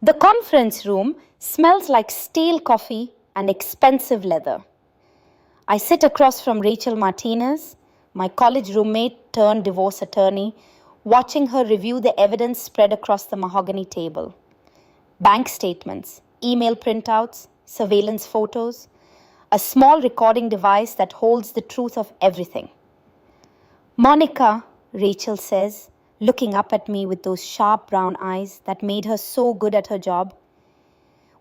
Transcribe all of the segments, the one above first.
The conference room smells like stale coffee and expensive leather. I sit across from Rachel Martinez, my college roommate turned divorce attorney, watching her review the evidence spread across the mahogany table. Bank statements, email printouts, surveillance photos, a small recording device that holds the truth of everything. Monica, Rachel says, looking up at me with those sharp brown eyes that made her so good at her job.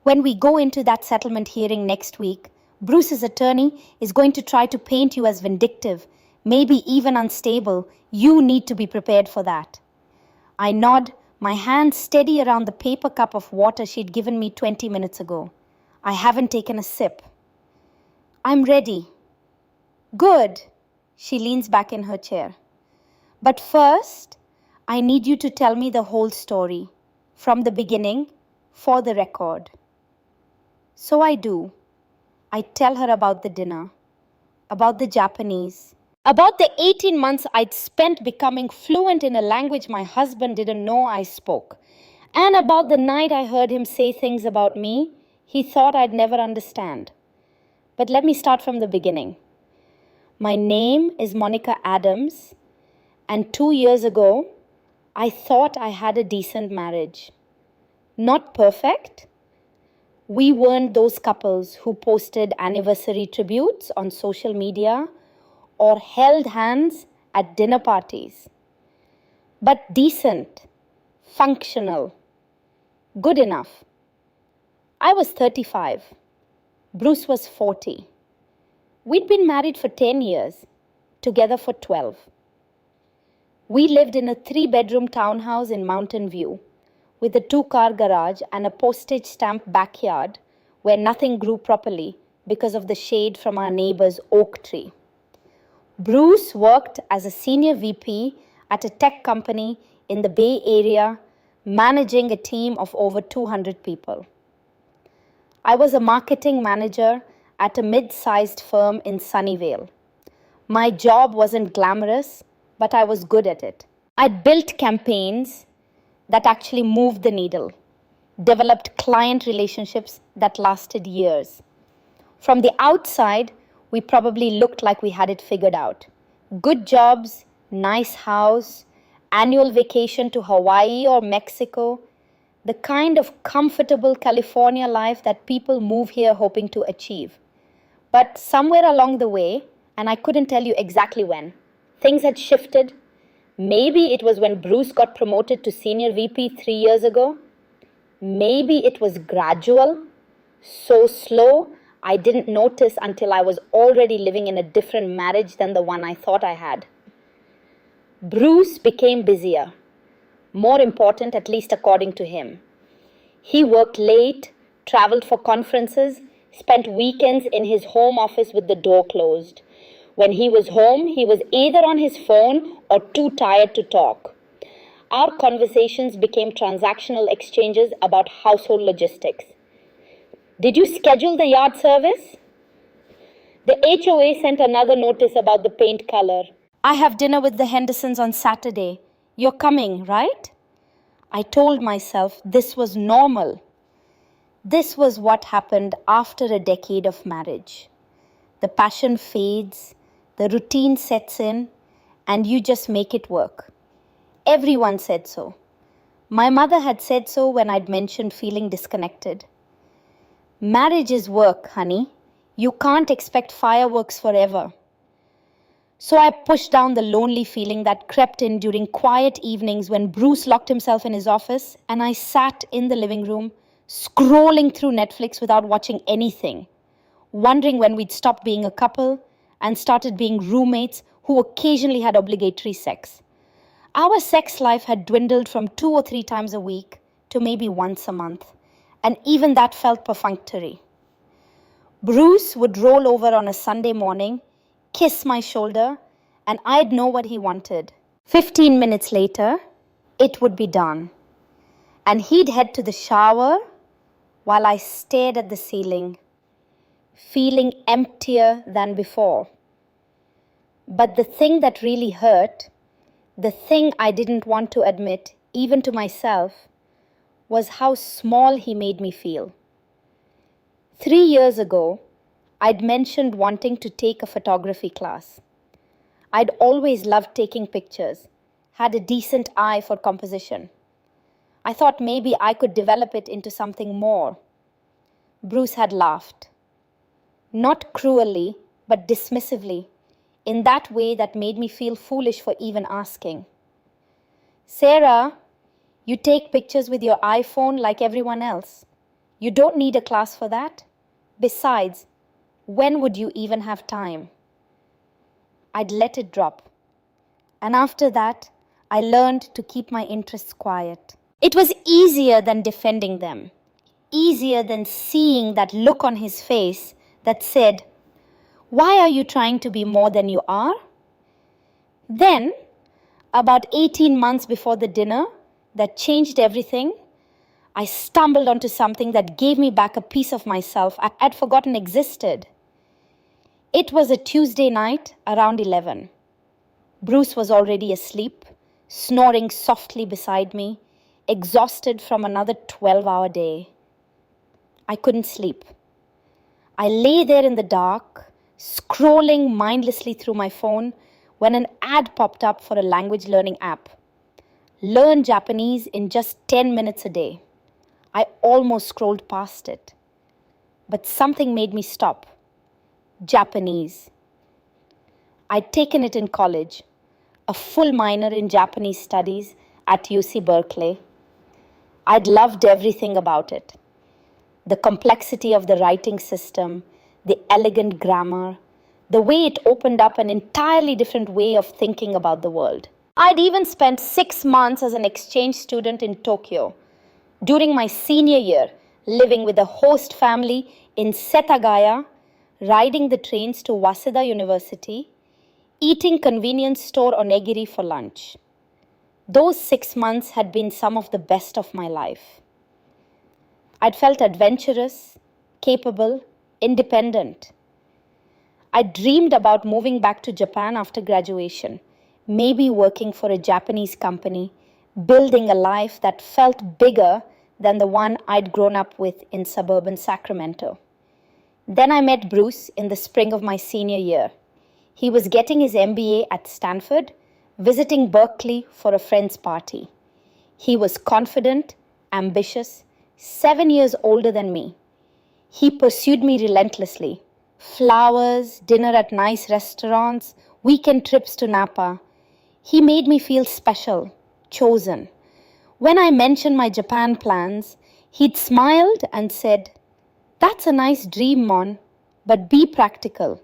When we go into that settlement hearing next week, Bruce's attorney is going to try to paint you as vindictive, maybe even unstable. You need to be prepared for that. I nod, my hand steady around the paper cup of water she'd given me 20 minutes ago. I haven't taken a sip. I'm ready. Good. She leans back in her chair. But first, I need you to tell me the whole story, from the beginning, for the record. So I do. I tell her about the dinner, about the Japanese, about the 18 months I'd spent becoming fluent in a language my husband didn't know I spoke, and about the night I heard him say things about me he thought I'd never understand. But let me start from the beginning. My name is Monica Adams, and 2 years ago, I thought I had a decent marriage. Not perfect. We weren't those couples who posted anniversary tributes on social media or held hands at dinner parties. But decent, functional, good enough. I was 35. Bruce was 40. We'd been married for 10 years, together for 12. We lived in a 3-bedroom townhouse in Mountain View, with a 2-car garage and a postage stamp backyard where nothing grew properly because of the shade from our neighbor's oak tree. Bruce worked as a senior VP at a tech company in the Bay Area, managing a team of over 200 people. I was a marketing manager at a mid-sized firm in Sunnyvale. My job wasn't glamorous, but I was good at it. I'd built campaigns that actually moved the needle, developed client relationships that lasted years. From the outside, we probably looked like we had it figured out. Good jobs, nice house, annual vacation to Hawaii or Mexico, the kind of comfortable California life that people move here hoping to achieve. But somewhere along the way, and I couldn't tell you exactly when, things had shifted. Maybe it was when Bruce got promoted to senior VP 3 years ago. Maybe it was gradual, so slow I didn't notice until I was already living in a different marriage than the one I thought I had. Bruce became busier, more important, at least according to him. He worked late, traveled for conferences, spent weekends in his home office with the door closed. When he was home, he was either on his phone or too tired to talk. Our conversations became transactional exchanges about household logistics. Did you schedule the yard service? The HOA sent another notice about the paint color. I have dinner with the Hendersons on Saturday. You're coming, right? I told myself this was normal. This was what happened after a decade of marriage. The passion fades, the routine sets in, and you just make it work. Everyone said so. My mother had said so when I'd mentioned feeling disconnected. Marriage is work, honey. You can't expect fireworks forever. So I pushed down the lonely feeling that crept in during quiet evenings when Bruce locked himself in his office and I sat in the living room, scrolling through Netflix without watching anything, wondering when we'd stop being a couple and started being roommates who occasionally had obligatory sex. Our sex life had dwindled from 2 or 3 times a week to maybe once a month, and even that felt perfunctory. Bruce would roll over on a Sunday morning, kiss my shoulder, and I'd know what he wanted. 15 minutes later, it would be done. And he'd head to the shower while I stared at the ceiling, feeling emptier than before. But the thing that really hurt, the thing I didn't want to admit, even to myself, was how small he made me feel. 3 years ago, I'd mentioned wanting to take a photography class. I'd always loved taking pictures, had a decent eye for composition. I thought maybe I could develop it into something more. Bruce had laughed. Not cruelly, but dismissively, in that way that made me feel foolish for even asking. Sarah, you take pictures with your iPhone like everyone else. You don't need a class for that. Besides, when would you even have time? I'd let it drop. And after that, I learned to keep my interests quiet. It was easier than defending them, easier than seeing that look on his face that said, "Why are you trying to be more than you are?" Then, about 18 months before the dinner that changed everything, I stumbled onto something that gave me back a piece of myself I had forgotten existed. It was a Tuesday night around 11. Bruce was already asleep, snoring softly beside me, exhausted from another 12-hour day. I couldn't sleep. I lay there in the dark, scrolling mindlessly through my phone when an ad popped up for a language learning app. Learn Japanese in just 10 minutes a day. I almost scrolled past it. But something made me stop. Japanese. I'd taken it in college, a full minor in Japanese studies at UC Berkeley. I'd loved everything about it. The complexity of the writing system, the elegant grammar, the way it opened up an entirely different way of thinking about the world. I'd even spent 6 months as an exchange student in Tokyo during my senior year, living with a host family in Setagaya, riding the trains to Waseda University, eating convenience store onigiri for lunch. Those 6 months had been some of the best of my life. I'd felt adventurous, capable, independent. I dreamed about moving back to Japan after graduation, maybe working for a Japanese company, building a life that felt bigger than the one I'd grown up with in suburban Sacramento. Then I met Bruce in the spring of my senior year. He was getting his MBA at Stanford, visiting Berkeley for a friend's party. He was confident, ambitious, 7 years older than me. He pursued me relentlessly. Flowers, dinner at nice restaurants, weekend trips to Napa. He made me feel special, chosen. When I mentioned my Japan plans, he'd smiled and said, "That's a nice dream, Mon, but be practical.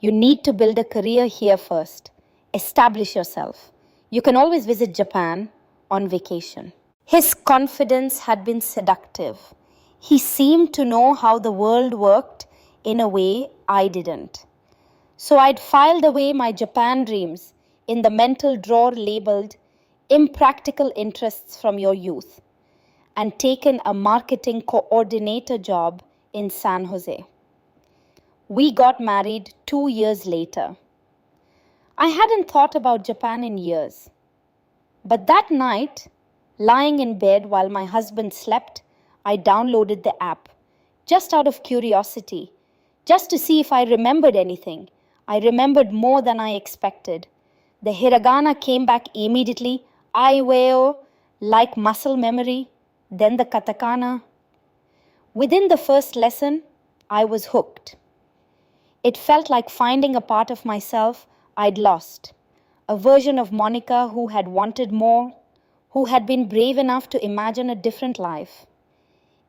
You need to build a career here first. Establish yourself. You can always visit Japan on vacation." His confidence had been seductive. He seemed to know how the world worked in a way I didn't. So I'd filed away my Japan dreams in the mental drawer labeled "Impractical Interests from Your Youth" and taken a marketing coordinator job in San Jose. We got married 2 years later. I hadn't thought about Japan in years. But that night, lying in bed while my husband slept, I downloaded the app, just out of curiosity, just to see if I remembered anything. I remembered more than I expected. The hiragana came back immediately, aiweo, like muscle memory, then the katakana. Within the first lesson, I was hooked. It felt like finding a part of myself I'd lost, a version of Monica who had wanted more, who had been brave enough to imagine a different life.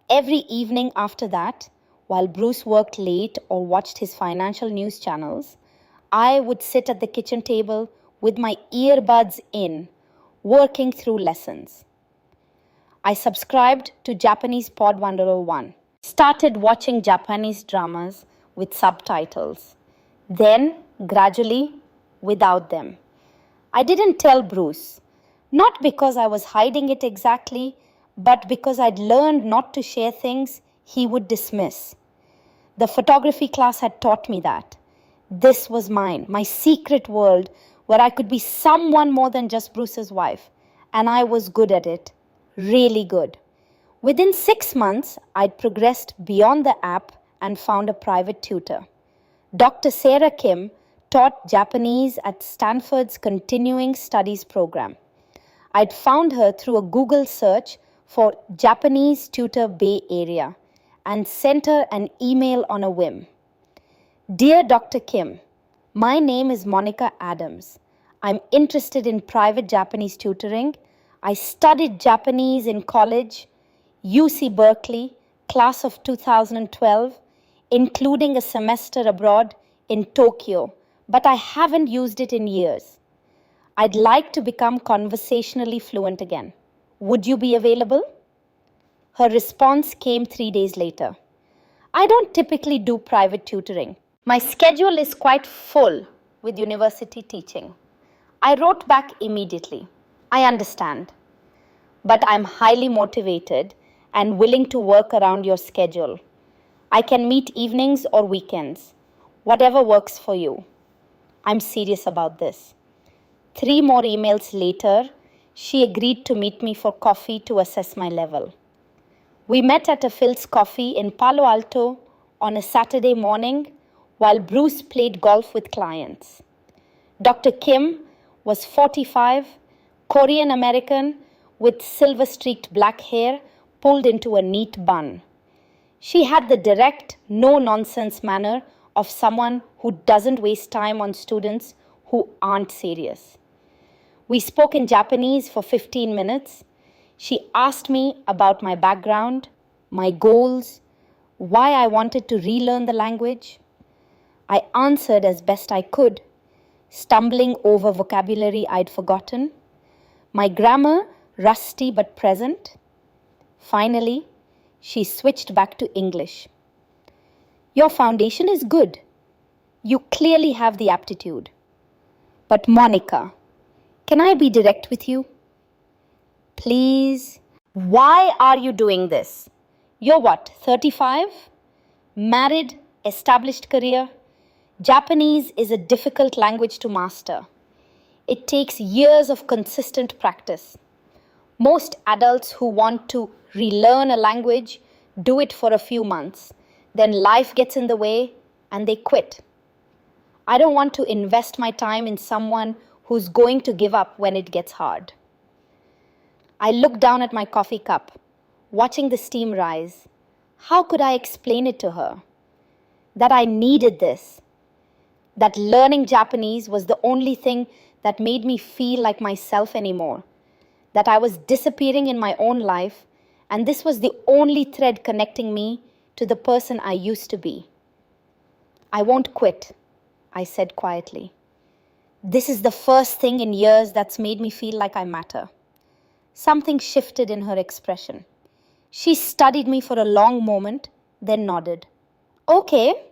Every evening after that, while Bruce worked late or watched his financial news channels, I would sit at the kitchen table with my earbuds in, working through lessons. I subscribed to Japanese Pod 101, started watching Japanese dramas with subtitles, then, gradually, without them. I didn't tell Bruce, not because I was hiding it exactly, but because I'd learned not to share things he would dismiss. The photography class had taught me that. This was mine, my secret world where I could be someone more than just Bruce's wife. And I was good at it, really good. Within 6 months, I'd progressed beyond the app and found a private tutor. Dr. Sarah Kim taught Japanese at Stanford's Continuing Studies program. I'd found her through a Google search for Japanese Tutor Bay Area and sent her an email on a whim. Dear Dr. Kim, my name is Monica Adams. I'm interested in private Japanese tutoring. I studied Japanese in college, UC Berkeley, class of 2012, including a semester abroad in Tokyo, but I haven't used it in years. I'd like to become conversationally fluent again. Would you be available? Her response came 3 days later. I don't typically do private tutoring. My schedule is quite full with university teaching. I wrote back immediately. I understand, but I'm highly motivated and willing to work around your schedule. I can meet evenings or weekends, whatever works for you. I'm serious about this. 3 more emails later, she agreed to meet me for coffee to assess my level. We met at a Phil's Coffee in Palo Alto on a Saturday morning while Bruce played golf with clients. Dr. Kim was 45, Korean American, with silver-streaked black hair pulled into a neat bun. She had the direct, no-nonsense manner of someone who doesn't waste time on students who aren't serious. We spoke in Japanese for 15 minutes. She asked me about my background, my goals, why I wanted to relearn the language. I answered as best I could, stumbling over vocabulary I'd forgotten, my grammar rusty but present. Finally, she switched back to English. Your foundation is good. You clearly have the aptitude. But Monica, can I be direct with you? Please. Why are you doing this? You're what, 35? Married, established career? Japanese is a difficult language to master. It takes years of consistent practice. Most adults who want to relearn a language do it for a few months. Then life gets in the way and they quit. I don't want to invest my time in someone who's going to give up when it gets hard. I looked down at my coffee cup, watching the steam rise. How could I explain it to her? That I needed this. That learning Japanese was the only thing that made me feel like myself anymore. That I was disappearing in my own life, and this was the only thread connecting me to the person I used to be. I won't quit, I said quietly. This is the first thing in years that's made me feel like I matter. Something shifted in her expression. She studied me for a long moment, then nodded. Okay.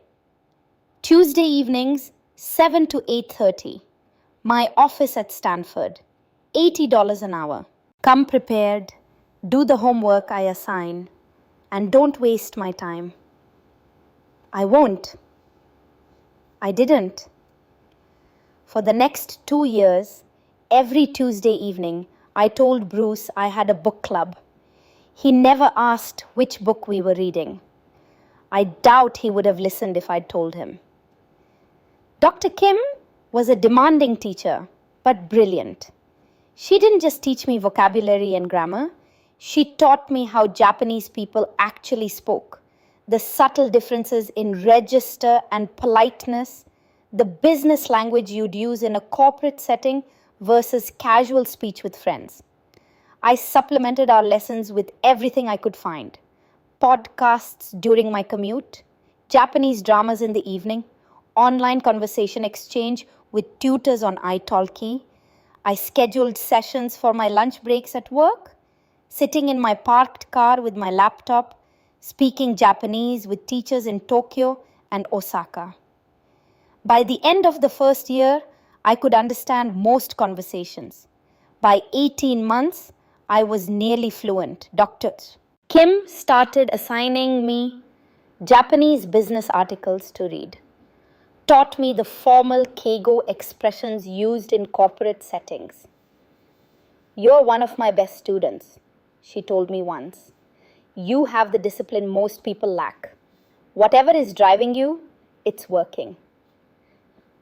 Tuesday evenings, 7 to 8:30. My office at Stanford. $80 an hour. Come prepared, do the homework I assign, and don't waste my time. I won't. I didn't. For the next 2 years, every Tuesday evening, I told Bruce I had a book club. He never asked which book we were reading. I doubt he would have listened if I'd told him. Dr. Kim was a demanding teacher, but brilliant. She didn't just teach me vocabulary and grammar. She taught me how Japanese people actually spoke, the subtle differences in register and politeness, the business language you'd use in a corporate setting versus casual speech with friends. I supplemented our lessons with everything I could find. Podcasts during my commute, Japanese dramas in the evening, online conversation exchange with tutors on italki. I scheduled sessions for my lunch breaks at work, sitting in my parked car with my laptop, speaking Japanese with teachers in Tokyo and Osaka. By the end of the first year, I could understand most conversations. By 18 months, I was nearly fluent. Dr. Kim started assigning me Japanese business articles to read, taught me the formal keigo expressions used in corporate settings. You're one of my best students, she told me once. you have the discipline most people lack. Whatever is driving you, it's working.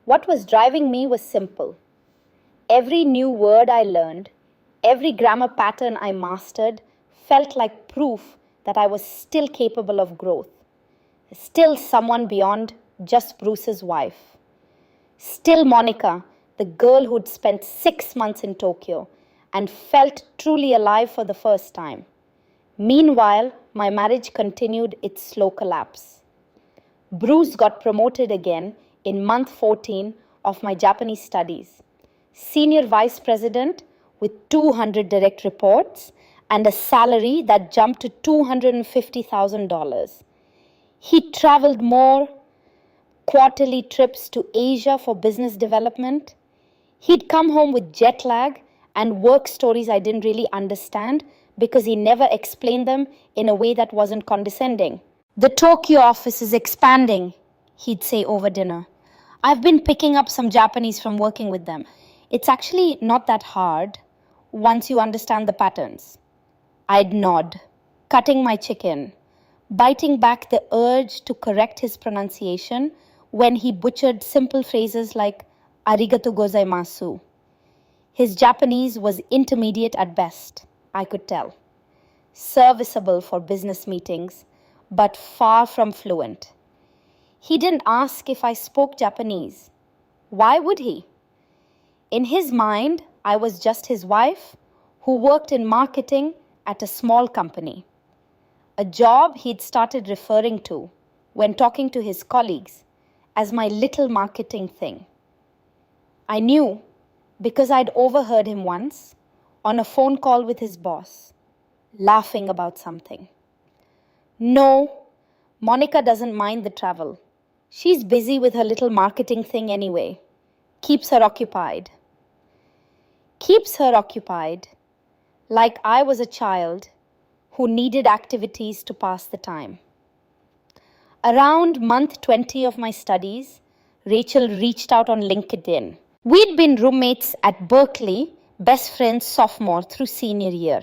What was driving me was simple. Every new word I learned, every grammar pattern I mastered felt like proof that I was still capable of growth, still someone beyond just Bruce's wife, still Monica, the girl who'd spent 6 months in Tokyo and felt truly alive for the first time. Meanwhile, my marriage continued its slow collapse. Bruce got promoted again in month 14 of my Japanese studies. Senior vice president with 200 direct reports and a salary that jumped to $250,000. He traveled more, quarterly trips to Asia for business development. He'd come home with jet lag and work stories I didn't really understand because he never explained them in a way that wasn't condescending. The Tokyo office is expanding, he'd say over dinner. I've been picking up some Japanese from working with them. It's actually not that hard once you understand the patterns. I'd nod, cutting my chicken, biting back the urge to correct his pronunciation when he butchered simple phrases like arigato gozaimasu. His Japanese was intermediate at best, I could tell. Serviceable for business meetings, but far from fluent. He didn't ask if I spoke Japanese. Why would he? In his mind, I was just his wife who worked in marketing at a small company. A job he'd started referring to when talking to his colleagues as my little marketing thing. I knew because I'd overheard him once on a phone call with his boss, laughing about something. No, Monica doesn't mind the travel. She's busy with her little marketing thing anyway. Keeps her occupied. Keeps her occupied, like I was a child who needed activities to pass the time. Around month 20 of my studies, Rachel reached out on LinkedIn. We'd been roommates at Berkeley, best friends sophomore through senior year.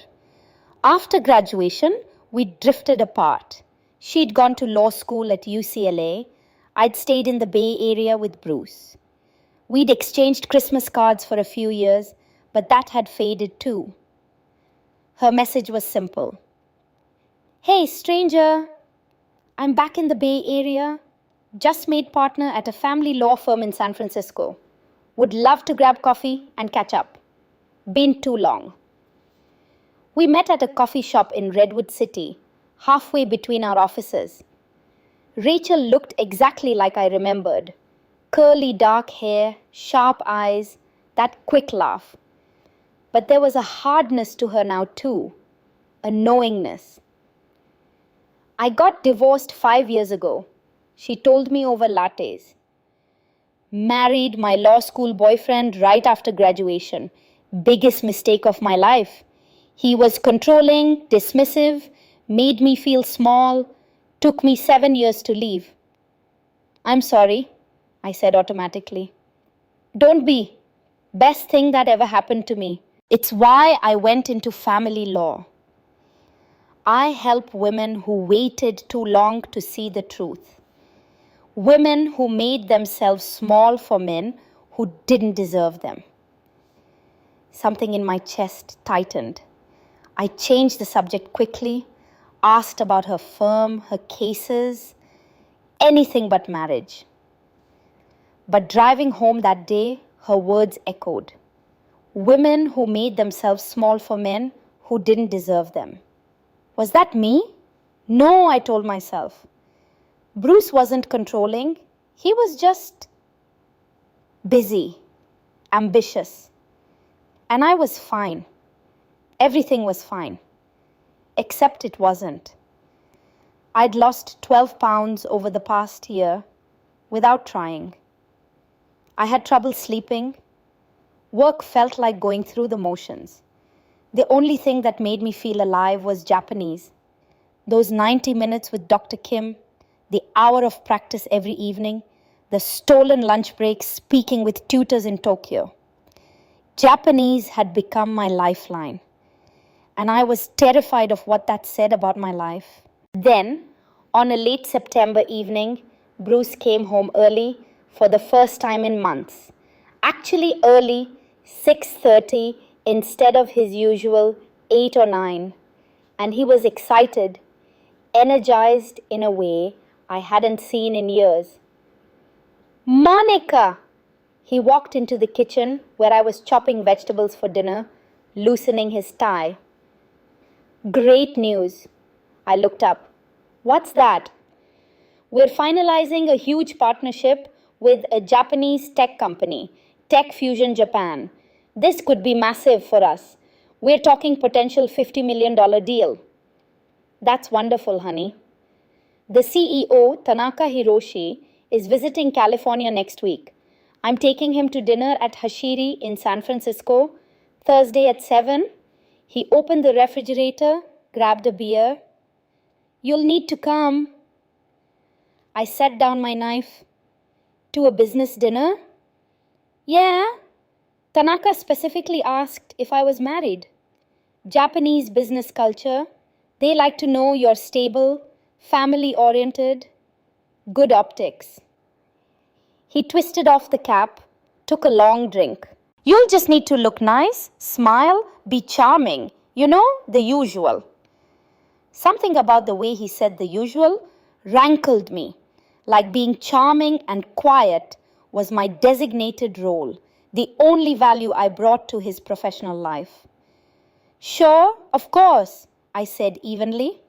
After graduation, we drifted apart. She'd gone to law school at UCLA. I'd stayed in the Bay Area with Bruce. We'd exchanged Christmas cards for a few years, but that had faded too. Her message was simple. Hey, stranger, I'm back in the Bay Area. Just made partner at a family law firm in San Francisco. Would love to grab coffee and catch up. Been too long. We met at a coffee shop in Redwood City, halfway between our offices. Rachel looked exactly like I remembered. Curly dark hair, sharp eyes, that quick laugh. But there was a hardness to her now too, a knowingness. I got divorced 5 years ago, she told me over lattes. Married my law school boyfriend right after graduation. Biggest mistake of my life. He was controlling, dismissive, made me feel small, took me 7 years to leave. I'm sorry, I said automatically. Don't be. Best thing that ever happened to me. It's why I went into family law. I help women who waited too long to see the truth. Women who made themselves small for men who didn't deserve them. Something in my chest tightened. I changed the subject quickly, asked about her firm, her cases, anything but marriage. But driving home that day, her words echoed. Women who made themselves small for men who didn't deserve them. Was that me? No, I told myself. Bruce wasn't controlling. He was just busy, ambitious. And I was fine. Everything was fine. Except it wasn't. I'd lost 12 pounds over the past year without trying. I had trouble sleeping. Work felt like going through the motions. The only thing that made me feel alive was Japanese. Those 90 minutes with Dr. Kim, the hour of practice every evening, the stolen lunch breaks speaking with tutors in Tokyo. Japanese had become my lifeline. and I was terrified of what that said about my life. Then, on a late September evening, Bruce came home early for the first time in months. Actually early, 6:30 instead of his usual 8 or 9. And he was excited, energized in a way I hadn't seen in years. Monica! He walked into the kitchen where I was chopping vegetables for dinner, loosening his tie. Great news. I looked up. What's that? We're finalizing a huge partnership with a Japanese tech company, Tech Fusion Japan. This could be massive for us. We're talking potential $50 million deal. That's wonderful, honey. The CEO, Tanaka Hiroshi, is visiting California next week. I'm taking him to dinner at Hashiri in San Francisco, Thursday at 7. He opened the refrigerator, grabbed a beer. You'll need to come. I set down my knife. To a business dinner? Yeah. Tanaka specifically asked if I was married. Japanese business culture, they like to know you're stable, family-oriented, good optics. He twisted off the cap, took a long drink. You'll just need to look nice, smile, be charming. You know, the usual. Something about the way he said the usual rankled me, like being charming and quiet was my designated role, the only value I brought to his professional life. Sure, of course, I said evenly.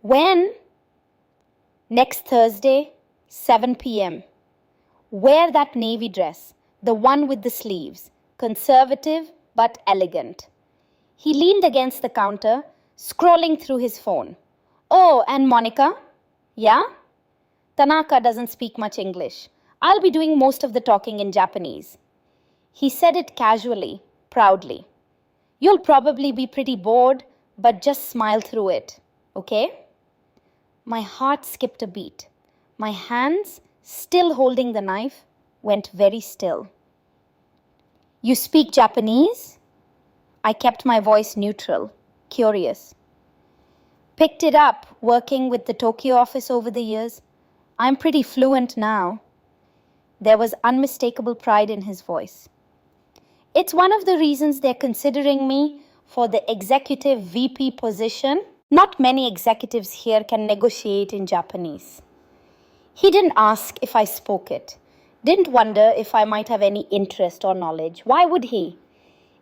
When? Next Thursday, 7 p.m. Wear that navy dress, the one with the sleeves, conservative but elegant. He leaned against the counter, scrolling through his phone. Oh, and Monica? Yeah? Tanaka doesn't speak much English. I'll be doing most of the talking in Japanese. He said it casually, proudly. You'll probably be pretty bored, but just smile through it, okay? My heart skipped a beat. My hands, still holding the knife, went very still. You speak Japanese? I kept my voice neutral, curious. Picked it up working with the Tokyo office over the years. I'm pretty fluent now. There was unmistakable pride in his voice. It's one of the reasons they're considering me for the executive VP position. Not many executives here can negotiate in Japanese. He didn't ask if I spoke it. Didn't wonder if I might have any interest or knowledge. Why would he?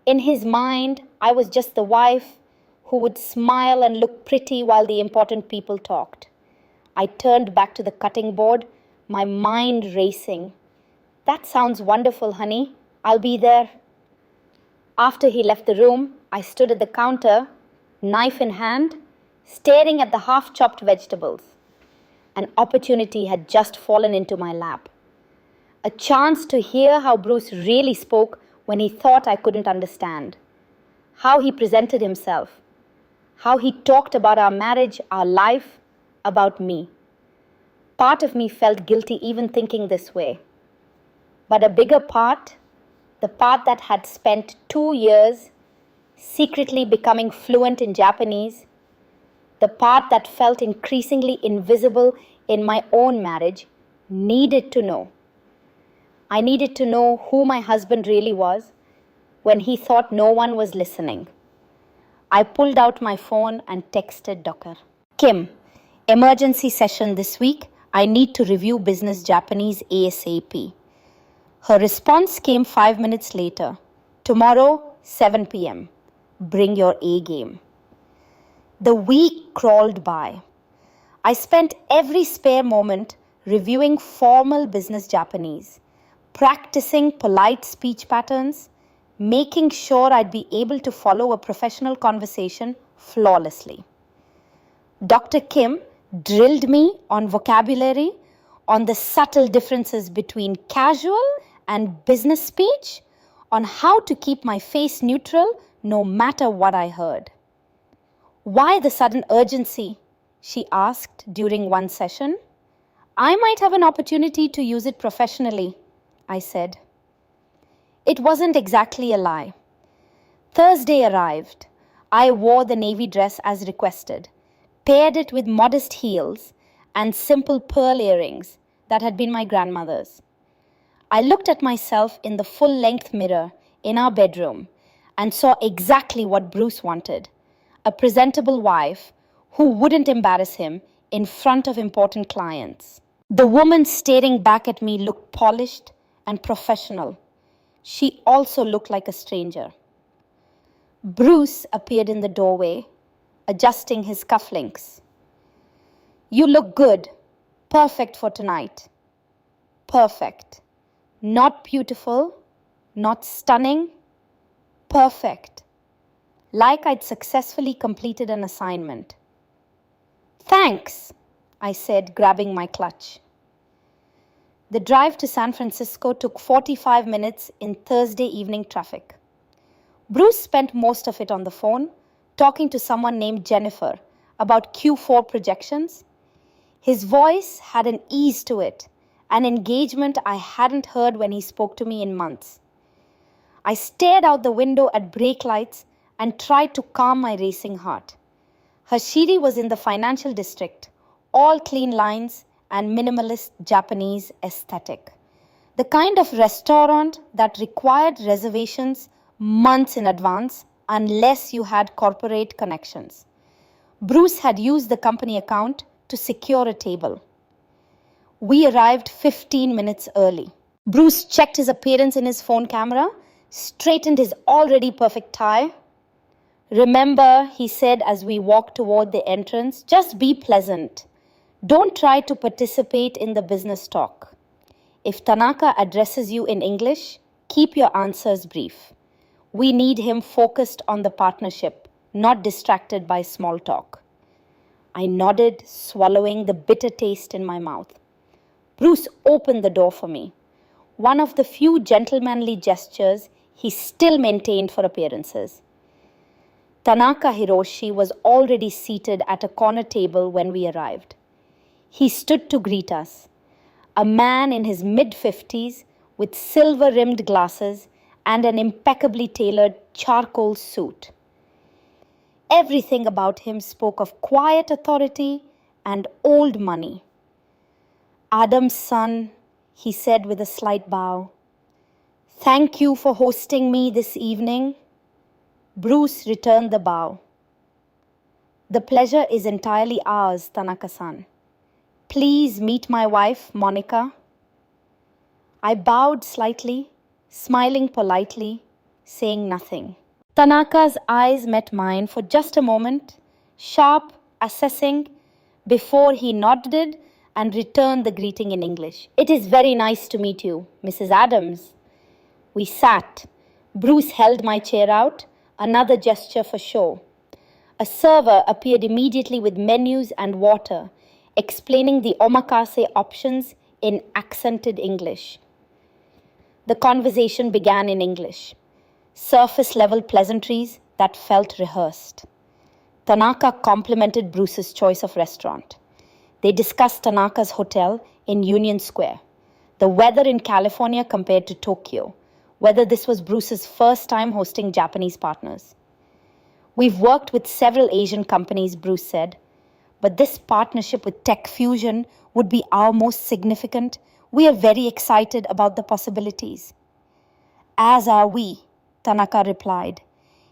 In his mind, I was just the wife who would smile and look pretty while the important people talked. I turned back to the cutting board, my mind racing. That sounds wonderful, honey. I'll be there. After he left the room, I stood at the counter, knife in hand, staring at the half-chopped vegetables. An opportunity had just fallen into my lap. A chance to hear how Bruce really spoke when he thought I couldn't understand. How he presented himself. How he talked about our marriage, our life, about me. Part of me felt guilty even thinking this way. But a bigger part, the part that had spent 2 years secretly becoming fluent in Japanese, the part that felt increasingly invisible in my own marriage, needed to know. I needed to know who my husband really was when he thought no one was listening. I pulled out my phone and texted Docker. Kim, emergency session this week. I need to review business Japanese ASAP. Her response came 5 minutes later. Tomorrow, 7 p.m. Bring your A game. The week crawled by. I spent every spare moment reviewing formal business Japanese, practicing polite speech patterns, making sure I'd be able to follow a professional conversation flawlessly. Dr. Kim drilled me on vocabulary, on the subtle differences between casual and business speech, on how to keep my face neutral no matter what I heard. Why the sudden urgency? She asked during one session. I might have an opportunity to use it professionally, I said. It wasn't exactly a lie. Thursday arrived. I wore the navy dress as requested, paired it with modest heels and simple pearl earrings that had been my grandmother's. I looked at myself in the full-length mirror in our bedroom and saw exactly what Bruce wanted, a presentable wife who wouldn't embarrass him in front of important clients. The woman staring back at me looked polished and professional. She also looked like a stranger. Bruce appeared in the doorway, adjusting his cufflinks. "You look good. Perfect for tonight." Perfect. Not beautiful, not stunning. Perfect. Like I'd successfully completed an assignment. "Thanks," I said, grabbing my clutch. The drive to San Francisco took 45 minutes in Thursday evening traffic. Bruce spent most of it on the phone, talking to someone named Jennifer about Q4 projections. His voice had an ease to it, an engagement I hadn't heard when he spoke to me in months. I stared out the window at brake lights and tried to calm my racing heart. Hashiri was in the financial district, all clean lines and minimalist Japanese aesthetic. The kind of restaurant that required reservations months in advance unless you had corporate connections. Bruce had used the company account to secure a table. We arrived 15 minutes early. Bruce checked his appearance in his phone camera, straightened his already perfect tie. "Remember," he said as we walked toward the entrance, "just be pleasant. Don't try to participate in the business talk. If Tanaka addresses you in English, keep your answers brief. We need him focused on the partnership, not distracted by small talk." I nodded, swallowing the bitter taste in my mouth. Bruce opened the door for me, one of the few gentlemanly gestures he still maintained for appearances. Tanaka Hiroshi was already seated at a corner table when we arrived. He stood to greet us, a man in his mid-50s with silver-rimmed glasses and an impeccably tailored charcoal suit. Everything about him spoke of quiet authority and old money. "Adam's son," he said with a slight bow. "Thank you for hosting me this evening." Bruce returned the bow. "The pleasure is entirely ours, Tanaka-san. Please meet my wife, Monica." I bowed slightly, smiling politely, saying nothing. Tanaka's eyes met mine for just a moment, sharp, assessing, before he nodded and returned the greeting in English. "It is very nice to meet you, Mrs. Adams." We sat. Bruce held my chair out, another gesture for show. A server appeared immediately with menus and water, explaining the omakase options in accented English. The conversation began in English, surface-level pleasantries that felt rehearsed. Tanaka complimented Bruce's choice of restaurant. They discussed Tanaka's hotel in Union Square, the weather in California compared to Tokyo, whether this was Bruce's first time hosting Japanese partners. "We've worked with several Asian companies," Bruce said, "but this partnership with Tech Fusion would be our most significant. We are very excited about the possibilities." "As are we," Tanaka replied.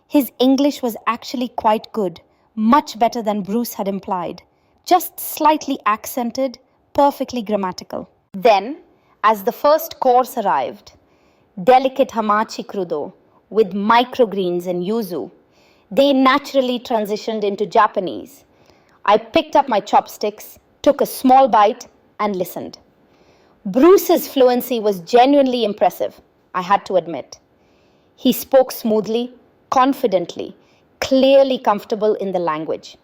His English was actually quite good, much better than Bruce had implied, just slightly accented, perfectly grammatical. Then, as the first course arrived, delicate hamachi crudo with microgreens and yuzu, they naturally transitioned into Japanese. I picked up my chopsticks, took a small bite, and listened. Bruce's fluency was genuinely impressive, I had to admit. He spoke smoothly, confidently, clearly comfortable in the language.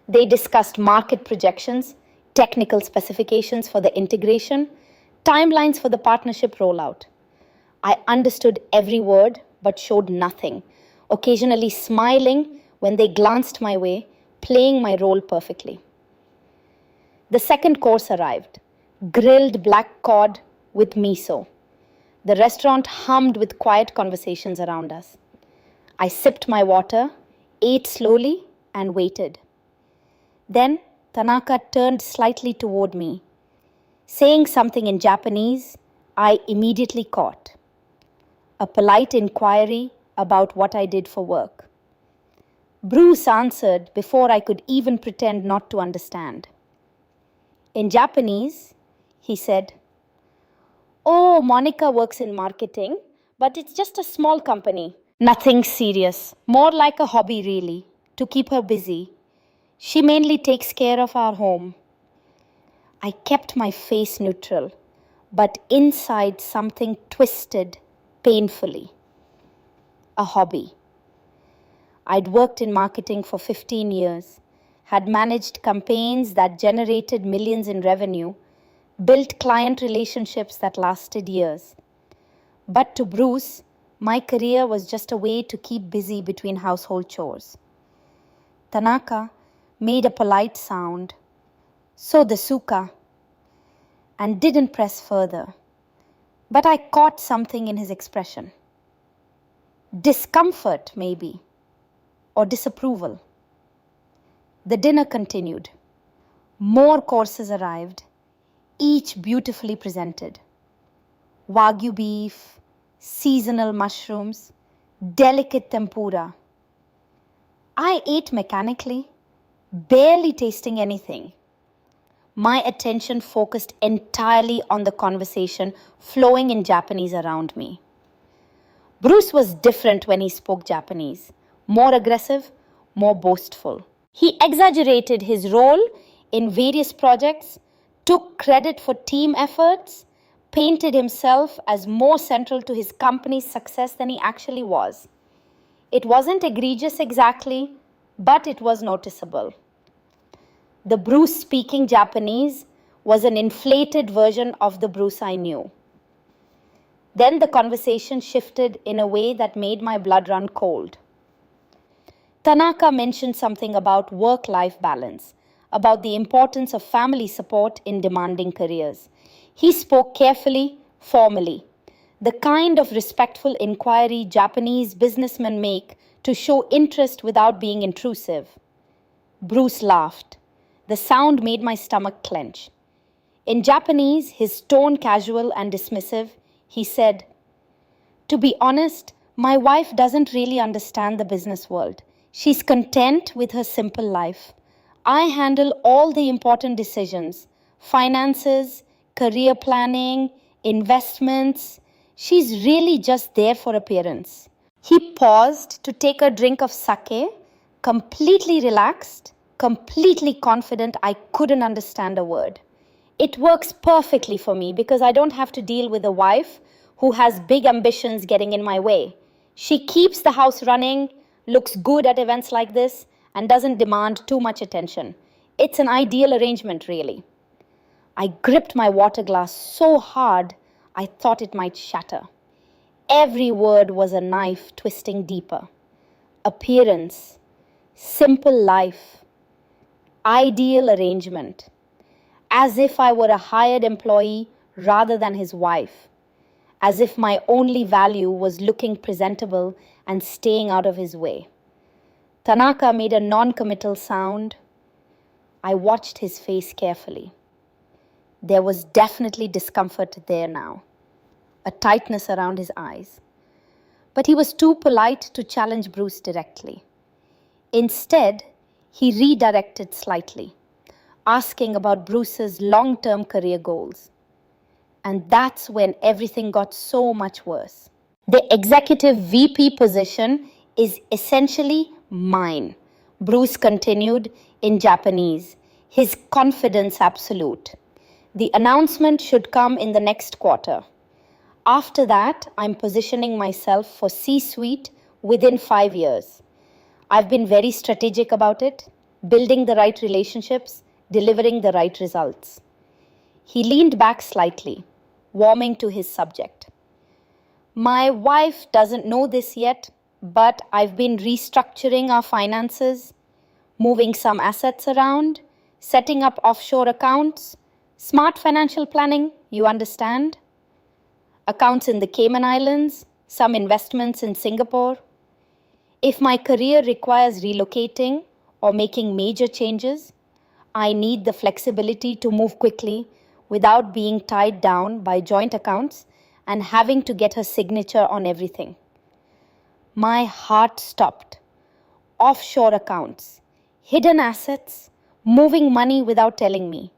They discussed market projections, technical specifications for the integration, timelines for the partnership rollout. I understood every word but showed nothing, occasionally smiling when they glanced my way, playing my role perfectly. The second course arrived, grilled black cod with miso. The restaurant hummed with quiet conversations around us. I sipped my water, ate slowly and waited. Then Tanaka turned slightly toward me, saying something in Japanese I immediately caught. A polite inquiry about what I did for work. Bruce answered before I could even pretend not to understand. In Japanese, he said, "Oh, Monica works in marketing, but it's just a small company. Nothing serious, more like a hobby really, to keep her busy. She mainly takes care of our home." I kept my face neutral, but inside something twisted painfully. A hobby. I'd worked in marketing for 15 years, had managed campaigns that generated millions in revenue, built client relationships that lasted years. But to Bruce, my career was just a way to keep busy between household chores. Tanaka made a polite sound, "So the suka," and didn't press further. But I caught something in his expression. Discomfort, maybe, or disapproval. The dinner continued. More courses arrived, each beautifully presented. Wagyu beef, seasonal mushrooms, delicate tempura. I ate mechanically, barely tasting anything. My attention focused entirely on the conversation flowing in Japanese around me. Bruce was different when he spoke Japanese, more aggressive, more boastful. He exaggerated his role in various projects, took credit for team efforts, painted himself as more central to his company's success than he actually was. It wasn't egregious exactly, but it was noticeable. The Bruce speaking Japanese was an inflated version of the Bruce I knew. Then the conversation shifted in a way that made my blood run cold. Tanaka mentioned something about work-life balance, about the importance of family support in demanding careers. He spoke carefully, formally, the kind of respectful inquiry Japanese businessmen make to show interest without being intrusive. Bruce laughed. The sound made my stomach clench. In Japanese, his tone casual and dismissive, he said, "To be honest, my wife doesn't really understand the business world. She's content with her simple life. I handle all the important decisions, finances, career planning, investments. She's really just there for appearance." He paused to take a drink of sake, completely relaxed, completely confident I couldn't understand a word. It works perfectly for me because I don't have to deal with a wife who has big ambitions getting in my way. She keeps the house running, looks good at events like this, and doesn't demand too much attention. It's an ideal arrangement, really. I gripped my water glass so hard I thought it might shatter. Every word was a knife twisting deeper. Appearance, simple life, ideal arrangement. As if I were a hired employee rather than his wife. As if my only value was looking presentable and staying out of his way. Tanaka made a non-committal sound. I watched his face carefully. There was definitely discomfort there now, a tightness around his eyes. But he was too polite to challenge Bruce directly. Instead, he redirected slightly, asking about Bruce's long-term career goals. And that's when everything got so much worse. The executive VP position is essentially mine, Bruce continued in Japanese, his confidence absolute. The announcement should come in the next quarter. After that, I'm positioning myself for C-suite within 5 years. I've been very strategic about it, building the right relationships, delivering the right results. He leaned back slightly, warming to his subject. My wife doesn't know this yet, but I've been restructuring our finances, moving some assets around, setting up offshore accounts, smart financial planning, you understand? Accounts in the Cayman Islands, some investments in Singapore. If my career requires relocating or making major changes, I need the flexibility to move quickly without being tied down by joint accounts and having to get her signature on everything. My heart stopped. Offshore accounts, hidden assets, moving money without telling me.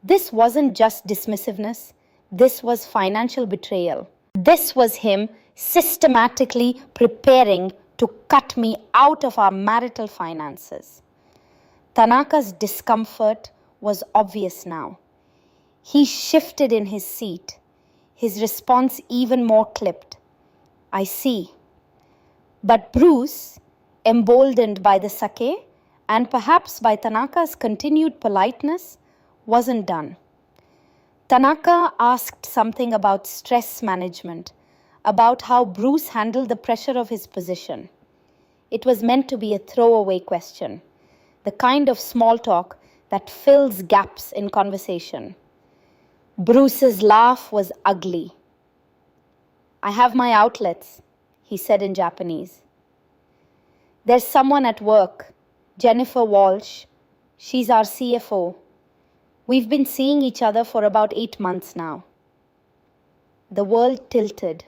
This wasn't just dismissiveness, this was financial betrayal. This was him systematically preparing to cut me out of our marital finances. Tanaka's discomfort was obvious now. He shifted in his seat, his response even more clipped. I see. But Bruce, emboldened by the sake and perhaps by Tanaka's continued politeness, wasn't done. Tanaka asked something about stress management, about how Bruce handled the pressure of his position. It was meant to be a throwaway question, the kind of small talk that fills gaps in conversation. Bruce's laugh was ugly. I have my outlets, he said in Japanese. There's someone at work, Jennifer Walsh. She's our CFO. We've been seeing each other for about 8 months now. The world tilted.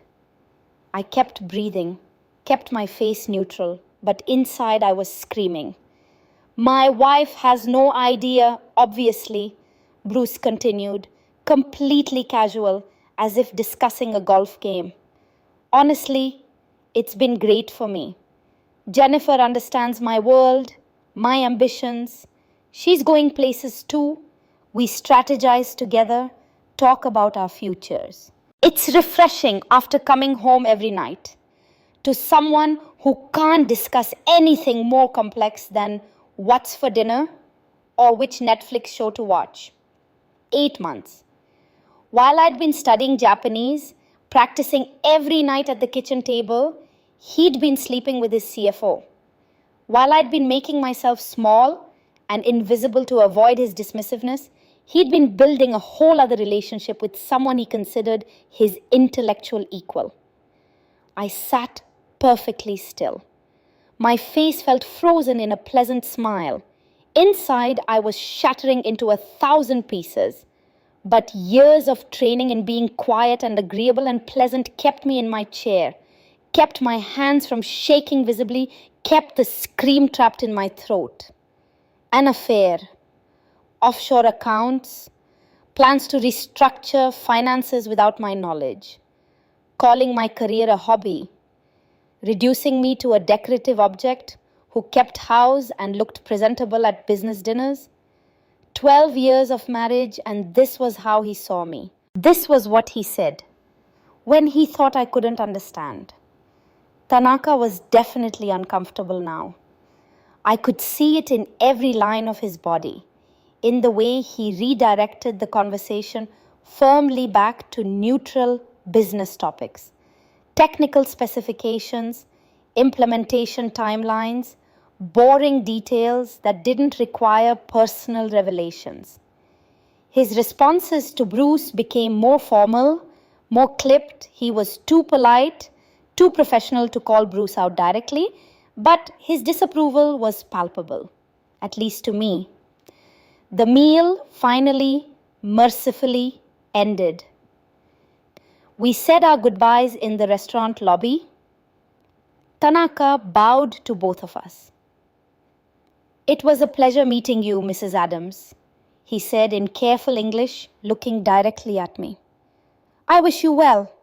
I kept breathing, kept my face neutral, but inside I was screaming. My wife has no idea, obviously, Bruce continued, completely casual, as if discussing a golf game. Honestly, it's been great for me. Jennifer understands my world, my ambitions. She's going places too. We strategize together, talk about our futures. It's refreshing after coming home every night to someone who can't discuss anything more complex than what's for dinner or which Netflix show to watch. 8 months. While I'd been studying Japanese, practicing every night at the kitchen table, he'd been sleeping with his CFO. While I'd been making myself small and invisible to avoid his dismissiveness, he'd been building a whole other relationship with someone he considered his intellectual equal. I sat perfectly still. My face felt frozen in a pleasant smile. Inside, I was shattering into 1,000 pieces. But years of training in being quiet and agreeable and pleasant kept me in my chair, kept my hands from shaking visibly, kept the scream trapped in my throat. An affair, offshore accounts, plans to restructure finances without my knowledge, calling my career a hobby, reducing me to a decorative object who kept house and looked presentable at business dinners. 12 years of marriage, and this was how he saw me. This was what he said when he thought I couldn't understand. Tanaka was definitely uncomfortable now. I could see it in every line of his body, in the way he redirected the conversation firmly back to neutral business topics, technical specifications, implementation timelines, boring details that didn't require personal revelations. His responses to Bruce became more formal, more clipped. He was too polite, too professional to call Bruce out directly, but his disapproval was palpable, at least to me. The meal finally, mercifully ended. We said our goodbyes in the restaurant lobby. Tanaka bowed to both of us. It was a pleasure meeting you, Mrs. Adams, he said in careful English, looking directly at me. I wish you well.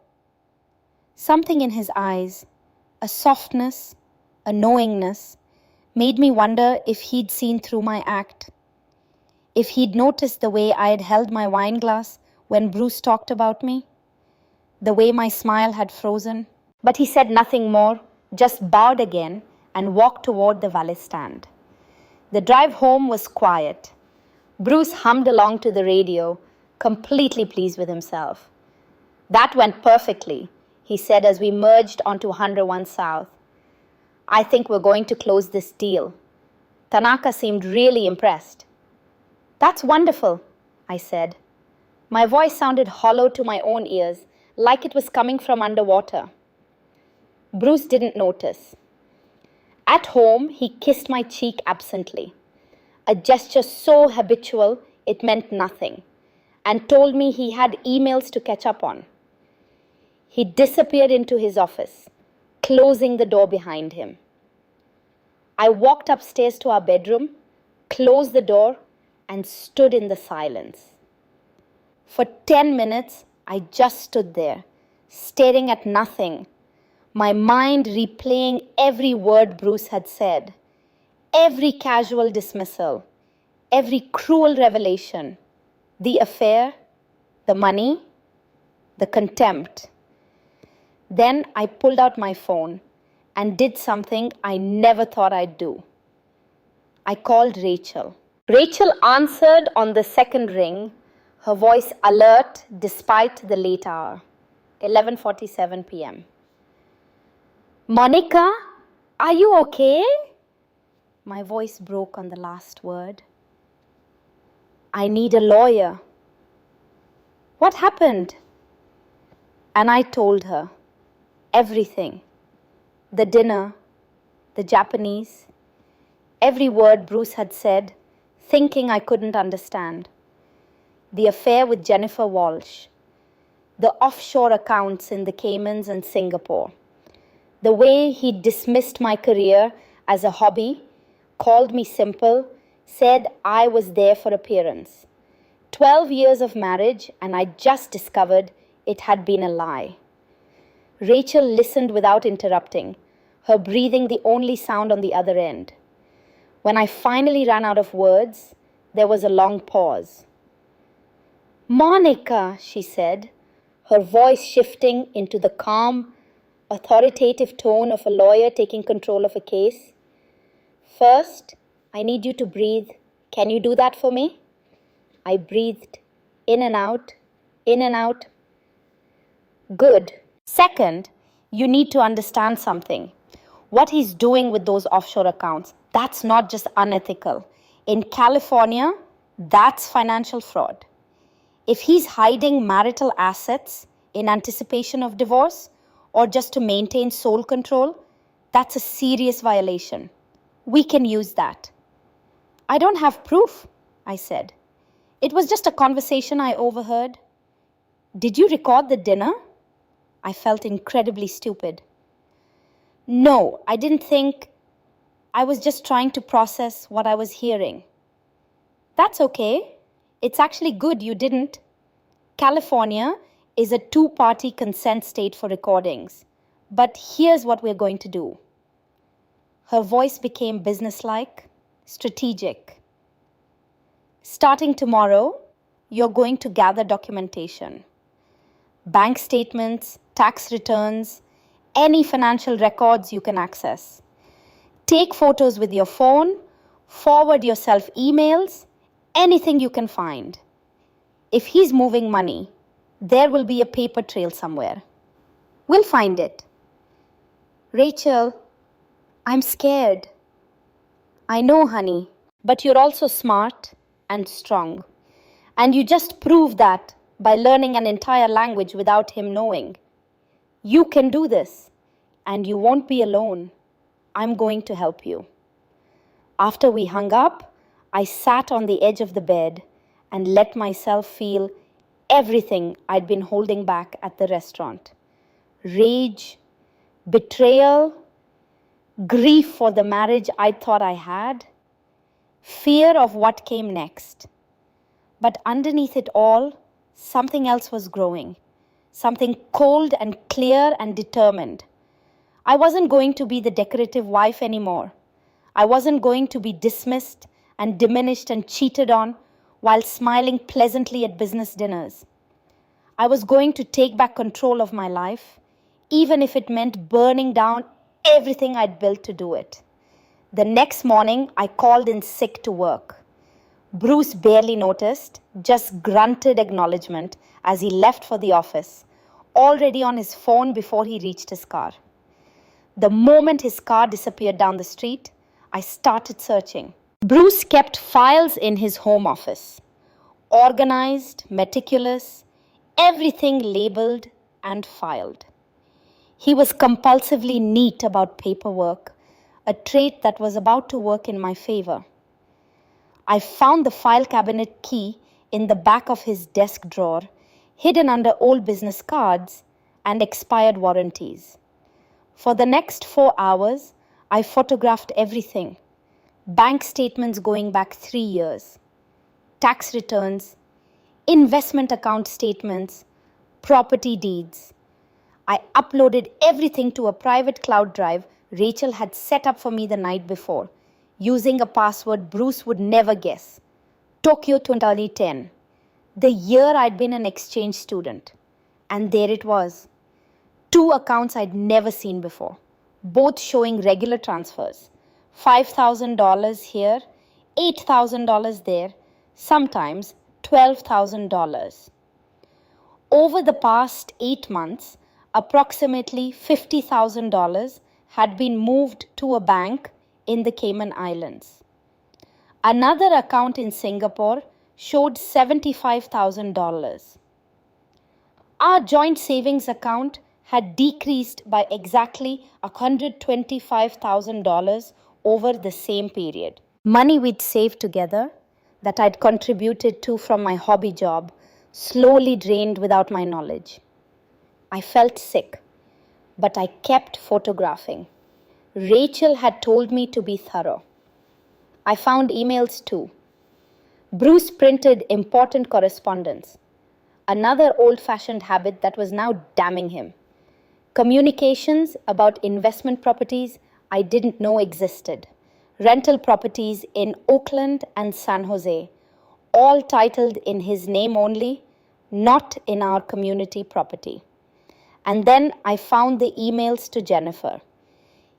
Something in his eyes, a softness, a knowingness, made me wonder if he'd seen through my act, if he'd noticed the way I had held my wine glass when Bruce talked about me, the way my smile had frozen. But he said nothing more, just bowed again and walked toward the valet stand. The drive home was quiet. Bruce hummed along to the radio, completely pleased with himself. That went perfectly, he said as we merged onto 101 South. I think we're going to close this deal. Tanaka seemed really impressed. That's wonderful, I said. My voice sounded hollow to my own ears, like it was coming from underwater. Bruce didn't notice. At home, he kissed my cheek absently, a gesture so habitual it meant nothing, and told me he had emails to catch up on. He disappeared into his office, closing the door behind him. I walked upstairs to our bedroom, closed the door, and stood in the silence. For 10 minutes, I just stood there, staring at nothing, my mind replaying every word Bruce had said, every casual dismissal, every cruel revelation, the affair, the money, the contempt. Then I pulled out my phone and did something I never thought I'd do. I called Rachel. Rachel answered on the second ring, her voice alert despite the late hour, 11:47 p.m. Monica, are you okay? My voice broke on the last word. I need a lawyer. What happened? And I told her everything. The dinner, the Japanese, every word Bruce had said, thinking I couldn't understand. The affair with Jennifer Walsh, the offshore accounts in the Caymans and Singapore, the way he dismissed my career as a hobby, called me simple, said I was there for appearance. 12 years of marriage, and I just discovered it had been a lie. Rachel listened without interrupting, her breathing the only sound on the other end. When I finally ran out of words, there was a long pause. Monica, she said, her voice shifting into the calm, authoritative tone of a lawyer taking control of a case. First, I need you to breathe. Can you do that for me? I breathed in and out, in and out. Good. Second, you need to understand something. What he's doing with those offshore accounts, that's not just unethical. In California, that's financial fraud. If he's hiding marital assets in anticipation of divorce or just to maintain sole control, that's a serious violation. We can use that. I don't have proof, I said. It was just a conversation I overheard. Did you record the dinner? I felt incredibly stupid. No, I didn't think. I was just trying to process what I was hearing. That's okay. It's actually good you didn't. California is a two-party consent state for recordings. But here's what we're going to do. Her voice became businesslike, strategic. Starting tomorrow, you're going to gather documentation. Bank statements, tax returns, any financial records you can access. Take photos with your phone, forward yourself emails, anything you can find. If he's moving money, there will be a paper trail somewhere. We'll find it. Rachel, I'm scared. I know, honey, but you're also smart and strong. And you just proved that by learning an entire language without him knowing. You can do this, and you won't be alone. I'm going to help you. After we hung up, I sat on the edge of the bed and let myself feel everything I'd been holding back at the restaurant. Rage, betrayal, grief for the marriage I thought I had, fear of what came next. But underneath it all, something else was growing, something cold and clear and determined. I wasn't going to be the decorative wife anymore. I wasn't going to be dismissed and diminished and cheated on while smiling pleasantly at business dinners. I was going to take back control of my life, even if it meant burning down everything I'd built to do it. The next morning, I called in sick to work. Bruce barely noticed, just grunted acknowledgement as he left for the office, already on his phone before he reached his car. The moment his car disappeared down the street, I started searching. Bruce kept files in his home office. Organized, meticulous, everything labeled and filed. He was compulsively neat about paperwork, a trait that was about to work in my favor. I found the file cabinet key in the back of his desk drawer, hidden under old business cards and expired warranties. For the next 4 hours, I photographed everything. Bank statements going back 3 years, tax returns, investment account statements, property deeds. I uploaded everything to a private cloud drive Rachel had set up for me the night before, using a password Bruce would never guess. Tokyo 2010, the year I'd been an exchange student. And there it was. 2 accounts I'd never seen before, both showing regular transfers. $5,000 here, $8,000 there, sometimes $12,000. Over the past 8 months, approximately $50,000 had been moved to a bank in the Cayman Islands. Another account in Singapore showed $75,000. Our joint savings account had decreased by exactly $125,000 over the same period. Money we'd saved together, that I'd contributed to from my hobby job, slowly drained without my knowledge. I felt sick, but I kept photographing. Rachel had told me to be thorough. I found emails too. Bruce printed important correspondence, another old-fashioned habit that was now damning him. Communications about investment properties I didn't know existed. Rental properties in Oakland and San Jose, all titled in his name only, not in our community property. And then I found the emails to Jennifer.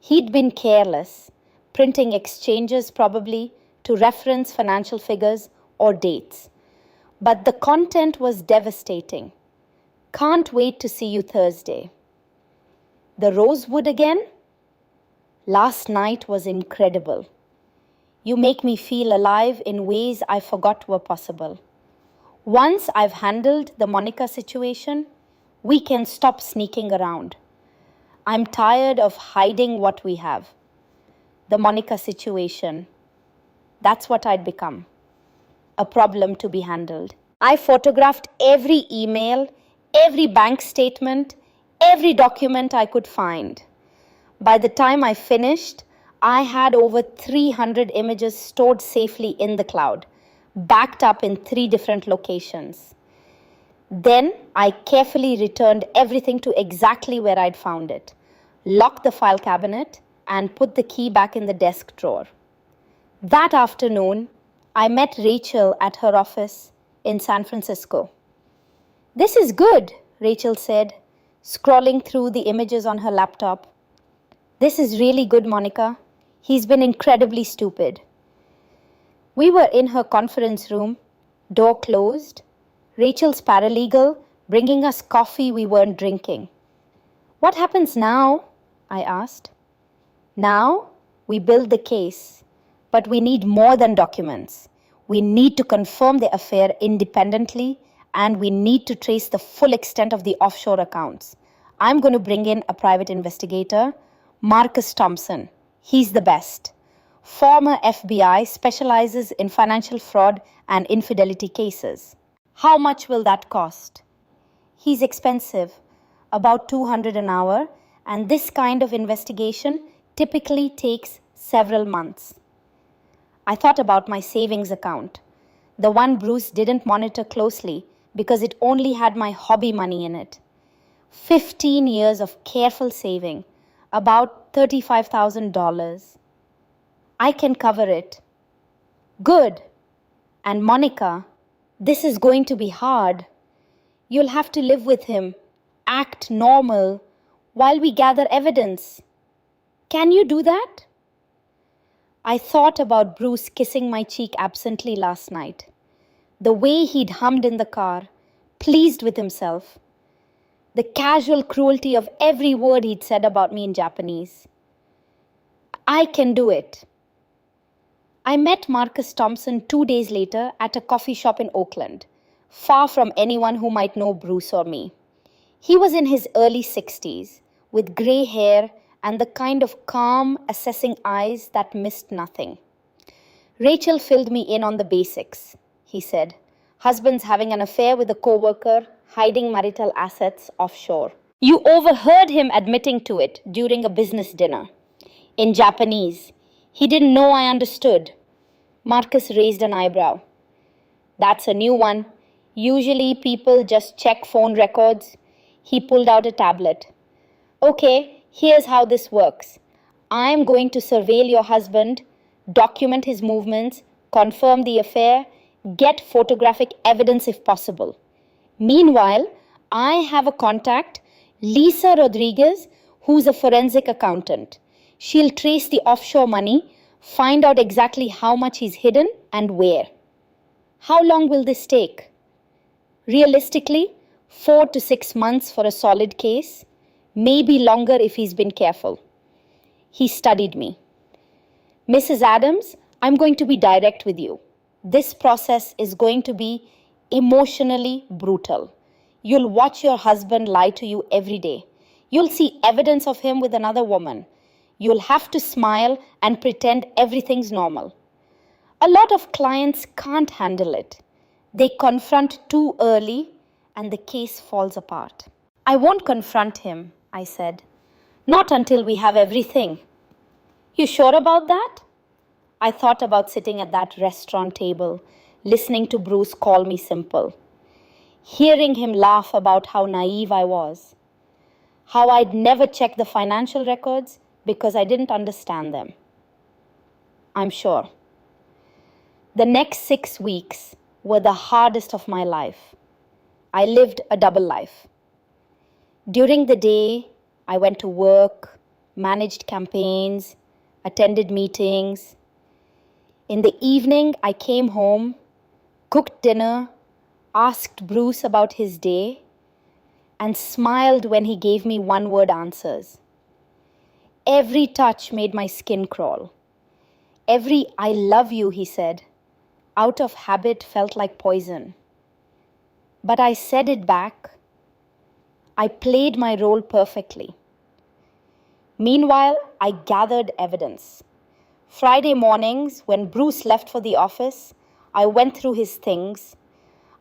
He'd been careless, printing exchanges probably to reference financial figures or dates. But the content was devastating. Can't wait to see you Thursday. The Rosewood again? Last night was incredible. You make me feel alive in ways I forgot were possible. Once I've handled the Monica situation, we can stop sneaking around. I'm tired of hiding what we have. The Monica situation, that's what I'd become. A problem to be handled. I photographed every email, every bank statement, every document I could find. By the time I finished, I had over 300 images stored safely in the cloud, backed up in 3 different locations. Then I carefully returned everything to exactly where I'd found it, locked the file cabinet, and put the key back in the desk drawer. That afternoon, I met Rachel at her office in San Francisco. "This is good," Rachel said, scrolling through the images on her laptop. "This is really good, Monica. He's been incredibly stupid." We were in her conference room, door closed, Rachel's paralegal bringing us coffee we weren't drinking. "What happens now?" I asked. "Now, we build the case, but we need more than documents. We need to confirm the affair independently, and we need to trace the full extent of the offshore accounts. I'm going to bring in a private investigator, Marcus Thompson. He's the best. Former FBI, specializes in financial fraud and infidelity cases. How much will that cost?" "He's expensive, about $200 an hour, and this kind of investigation typically takes several months." I thought about my savings account, the one Bruce didn't monitor closely because it only had my hobby money in it. 15 years of careful saving, about $35,000. I can cover it. Good. And Monica, this is going to be hard. You'll have to live with him, act normal, while we gather evidence. Can you do that? I thought about Bruce kissing my cheek absently last night. The way he'd hummed in the car, pleased with himself. The casual cruelty of every word he'd said about me in Japanese. I can do it. I met Marcus Thompson 2 days later at a coffee shop in Oakland, far from anyone who might know Bruce or me. He was in his early 60s, with grey hair and the kind of calm, assessing eyes that missed nothing. Rachel filled me in on the basics, he said. Husband's having an affair with a coworker, hiding marital assets offshore. You overheard him admitting to it during a business dinner. In Japanese. He didn't know I understood. Marcus raised an eyebrow. That's a new one. Usually people just check phone records. He pulled out a tablet. Okay, here's how this works. I'm going to surveil your husband, document his movements, confirm the affair, get photographic evidence if possible. Meanwhile, I have a contact, Lisa Rodriguez, who's a forensic accountant. She'll trace the offshore money, find out exactly how much he's hidden and where. How long will this take? Realistically, 4 to 6 months for a solid case, maybe longer if he's been careful. He studied me. Mrs. Adams, I'm going to be direct with you. This process is going to be emotionally brutal. You'll watch your husband lie to you every day. You'll see evidence of him with another woman. You'll have to smile and pretend everything's normal. A lot of clients can't handle it. They confront too early and the case falls apart. I won't confront him, I said. Not until we have everything. You sure about that? I thought about sitting at that restaurant table, listening to Bruce call me simple, hearing him laugh about how naive I was, how I'd never checked the financial records because I didn't understand them. I'm sure. The next 6 weeks were the hardest of my life. I lived a double life. During the day, I went to work, managed campaigns, attended meetings. In the evening, I came home, cooked dinner, asked Bruce about his day, and smiled when he gave me one-word answers. Every touch made my skin crawl. Every "I love you," he said, out of habit felt like poison. But I said it back. I played my role perfectly. Meanwhile, I gathered evidence. Friday mornings, when Bruce left for the office, I went through his things.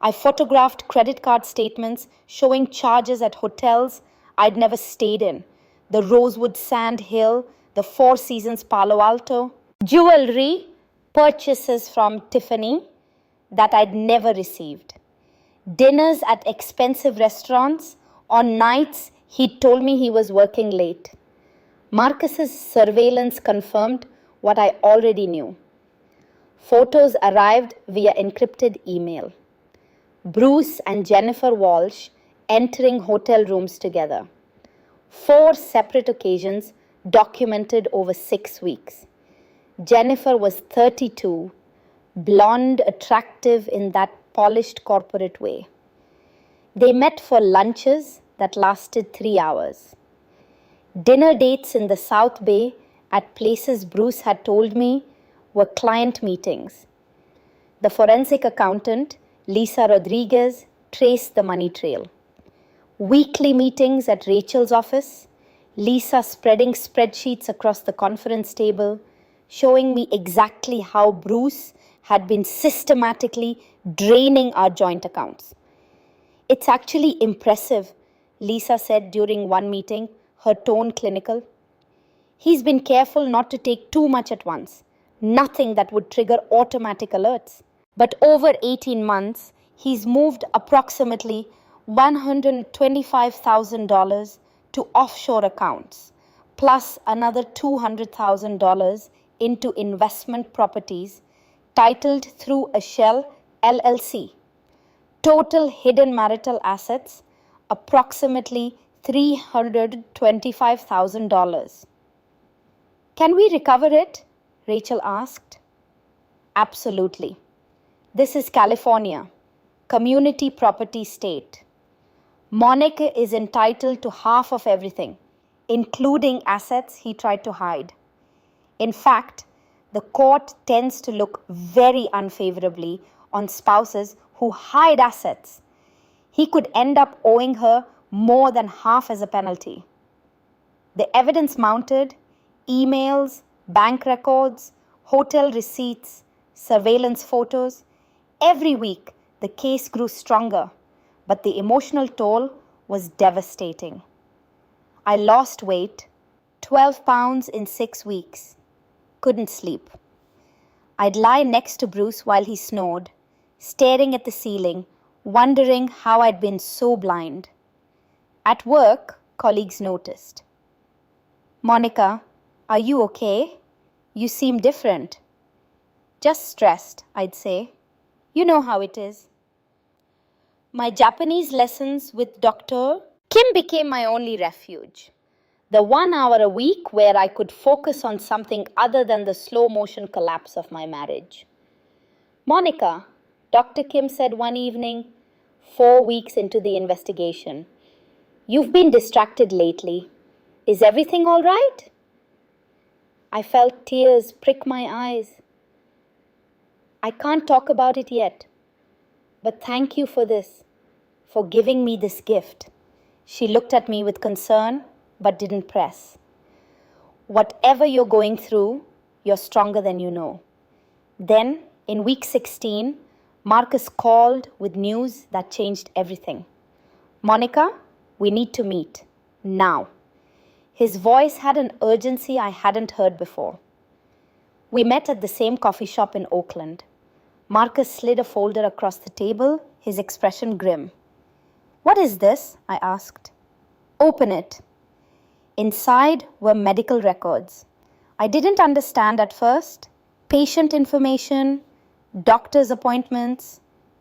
I photographed credit card statements showing charges at hotels I'd never stayed in. The Rosewood Sand Hill, the Four Seasons Palo Alto, jewelry, purchases from Tiffany that I'd never received, dinners at expensive restaurants. On nights, he told me he was working late. Marcus's surveillance confirmed what I already knew. Photos arrived via encrypted email. Bruce and Jennifer Walsh entering hotel rooms together. 4 separate occasions documented over 6 weeks. Jennifer was 32, blonde, attractive in that polished corporate way. They met for lunches that lasted 3 hours. Dinner dates in the South Bay at places Bruce had told me were client meetings. The forensic accountant, Lisa Rodriguez, traced the money trail. Weekly meetings at Rachel's office, Lisa spreading spreadsheets across the conference table, showing me exactly how Bruce had been systematically draining our joint accounts. It's actually impressive, Lisa said during one meeting, her tone clinical. He's been careful not to take too much at once, nothing that would trigger automatic alerts. But over 18 months, he's moved approximately $125,000 to offshore accounts, plus another $200,000 into investment properties titled through a shell LLC. Total hidden marital assets, approximately $325,000. Can we recover it? Rachel asked. Absolutely. This is California, community property state. Monica is entitled to half of everything, including assets he tried to hide. In fact, the court tends to look very unfavorably on spouses who hide assets. He could end up owing her more than half as a penalty. The evidence mounted: emails, bank records, hotel receipts, surveillance photos. Every week, the case grew stronger, but the emotional toll was devastating. I lost weight, 12 pounds in 6 weeks. Couldn't sleep. I'd lie next to Bruce while he snored, staring at the ceiling, wondering how I'd been so blind. At work, colleagues noticed. "Monica, are you okay? You seem different." "Just stressed," I'd say. "You know how it is." My Japanese lessons with Dr. Kim became my only refuge. The 1 hour a week where I could focus on something other than the slow motion collapse of my marriage. "Monica," Dr. Kim said one evening, 4 weeks into the investigation, "you've been distracted lately. Is everything all right?" I felt tears prick my eyes. "I can't talk about it yet, but thank you for this, for giving me this gift." She looked at me with concern, but didn't press. "Whatever you're going through, you're stronger than you know." Then, in week 16, Marcus called with news that changed everything. "Monica, we need to meet. Now." His voice had an urgency I hadn't heard before. We met at the same coffee shop in Oakland. Marcus slid a folder across the table, his expression grim. "What is this?" I asked. "Open it." Inside were medical records. I didn't understand at first. Patient information, doctor's appointments,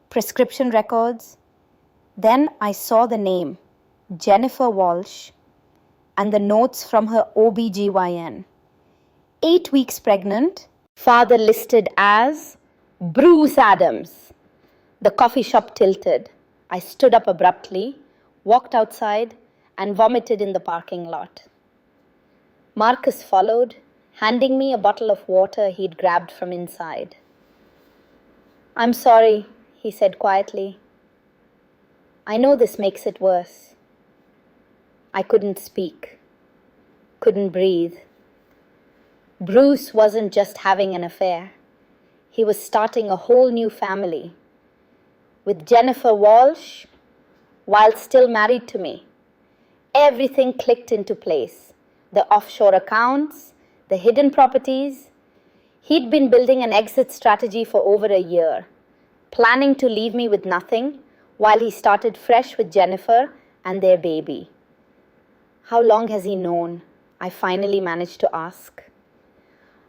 prescription records. Then I saw the name, Jennifer Walsh, and the notes from her OBGYN. 8 weeks pregnant, father listed as Bruce Adams. The coffee shop tilted. I stood up abruptly, walked outside, and vomited in the parking lot. Marcus followed, handing me a bottle of water he'd grabbed from inside. "I'm sorry," he said quietly. "I know this makes it worse." I couldn't speak, couldn't breathe. Bruce wasn't just having an affair. He was starting a whole new family. With Jennifer Walsh, while still married to me. Everything clicked into place. The offshore accounts, the hidden properties. He'd been building an exit strategy for over a year, planning to leave me with nothing while he started fresh with Jennifer and their baby. "How long has he known?" I finally managed to ask.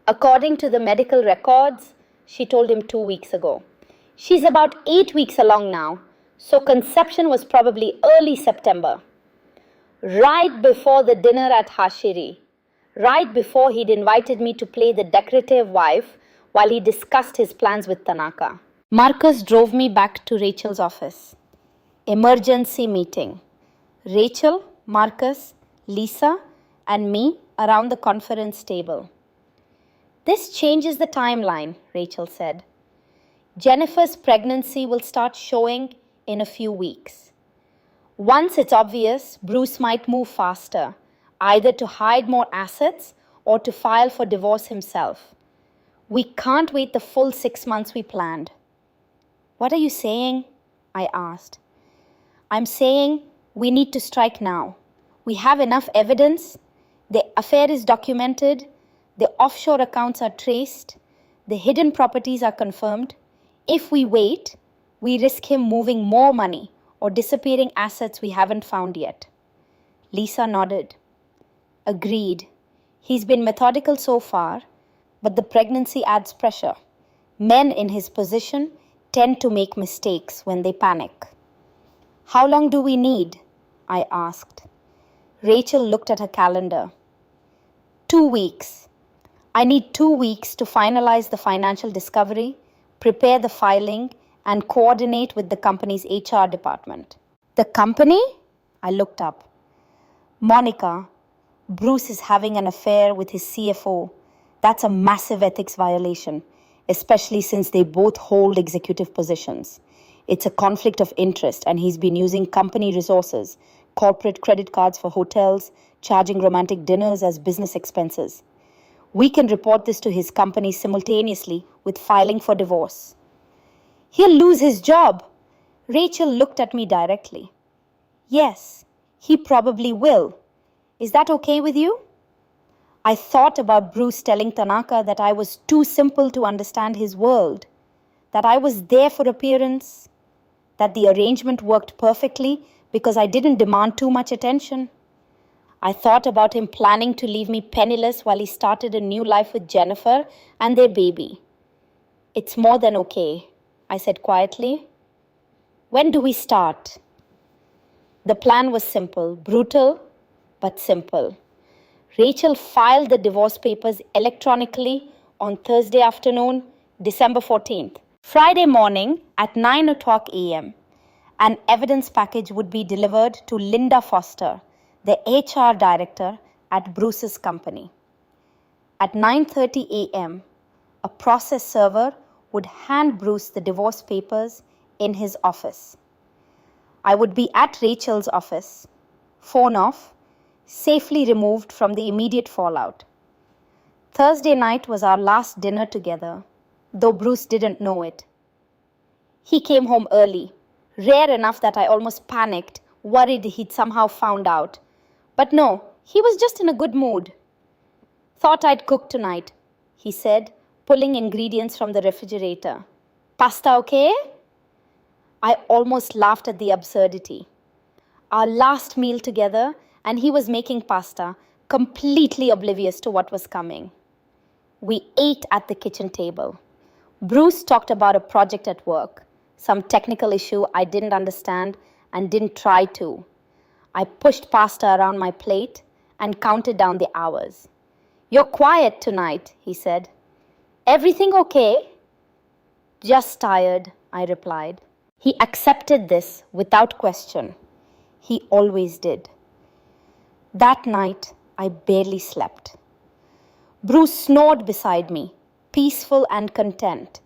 According to the medical records, she told him 2 weeks ago. She's about 8 weeks along now, so conception was probably early September. Right before the dinner at Hashiri, right before he'd invited me to play the decorative wife while he discussed his plans with Tanaka. Marcus drove me back to Rachel's office. Emergency meeting. Rachel, Marcus, Lisa, and me around the conference table. "This changes the timeline," Rachel said. "Jennifer's pregnancy will start showing in a few weeks. Once it's obvious, Bruce might move faster, either to hide more assets or to file for divorce himself. We can't wait the full 6 months we planned." "What are you saying?" I asked. "I'm saying we need to strike now. We have enough evidence. The affair is documented. The offshore accounts are traced. The hidden properties are confirmed. If we wait, we risk him moving more money or disappearing assets we haven't found yet." Lisa nodded. "Agreed. He's been methodical so far, but the pregnancy adds pressure. Men in his position tend to make mistakes when they panic." "How long do we need?" I asked. Rachel looked at her calendar. 2 weeks. I need 2 weeks to finalize the financial discovery, prepare the filing, and coordinate with the company's HR department. "The company?" I looked up. "Monica, Bruce is having an affair with his CFO. That's a massive ethics violation, especially since they both hold executive positions. It's a conflict of interest, and he's been using company resources corporate credit cards for hotels, charging romantic dinners as business expenses. We can report this to his company simultaneously with filing for divorce. He'll lose his job. Rachel looked at me directly. Yes, he probably will. Is that okay with you? I thought about Bruce telling Tanaka that I was too simple to understand his world, that I was there for appearance, that the arrangement worked perfectly because I didn't demand too much attention. I thought about him planning to leave me penniless while he started a new life with Jennifer and their baby. It's more than okay, I said quietly. When do we start? The plan was simple, brutal, but simple. Rachel filed the divorce papers electronically on Thursday afternoon, December 14th. Friday morning at 9 o'clock a.m., an evidence package would be delivered to Linda Foster, the HR director at Bruce's company. At 9:30 a.m., a process server would hand Bruce the divorce papers in his office. I would be at Rachel's office, phone off, safely removed from the immediate fallout. Thursday night was our last dinner together, though Bruce didn't know it. He came home early, rare enough that I almost panicked, worried he'd somehow found out. But no, he was just in a good mood. Thought I'd cook tonight, he said, pulling ingredients from the refrigerator. Pasta okay? I almost laughed at the absurdity. Our last meal together, and he was making pasta, completely oblivious to what was coming. We ate at the kitchen table. Bruce talked about a project at work, some technical issue I didn't understand and didn't try to. I pushed pasta around my plate and counted down the hours. You're quiet tonight, he said. Everything okay? Just tired, I replied. He accepted this without question. He always did. That night, I barely slept. Bruce snored beside me, peaceful and content,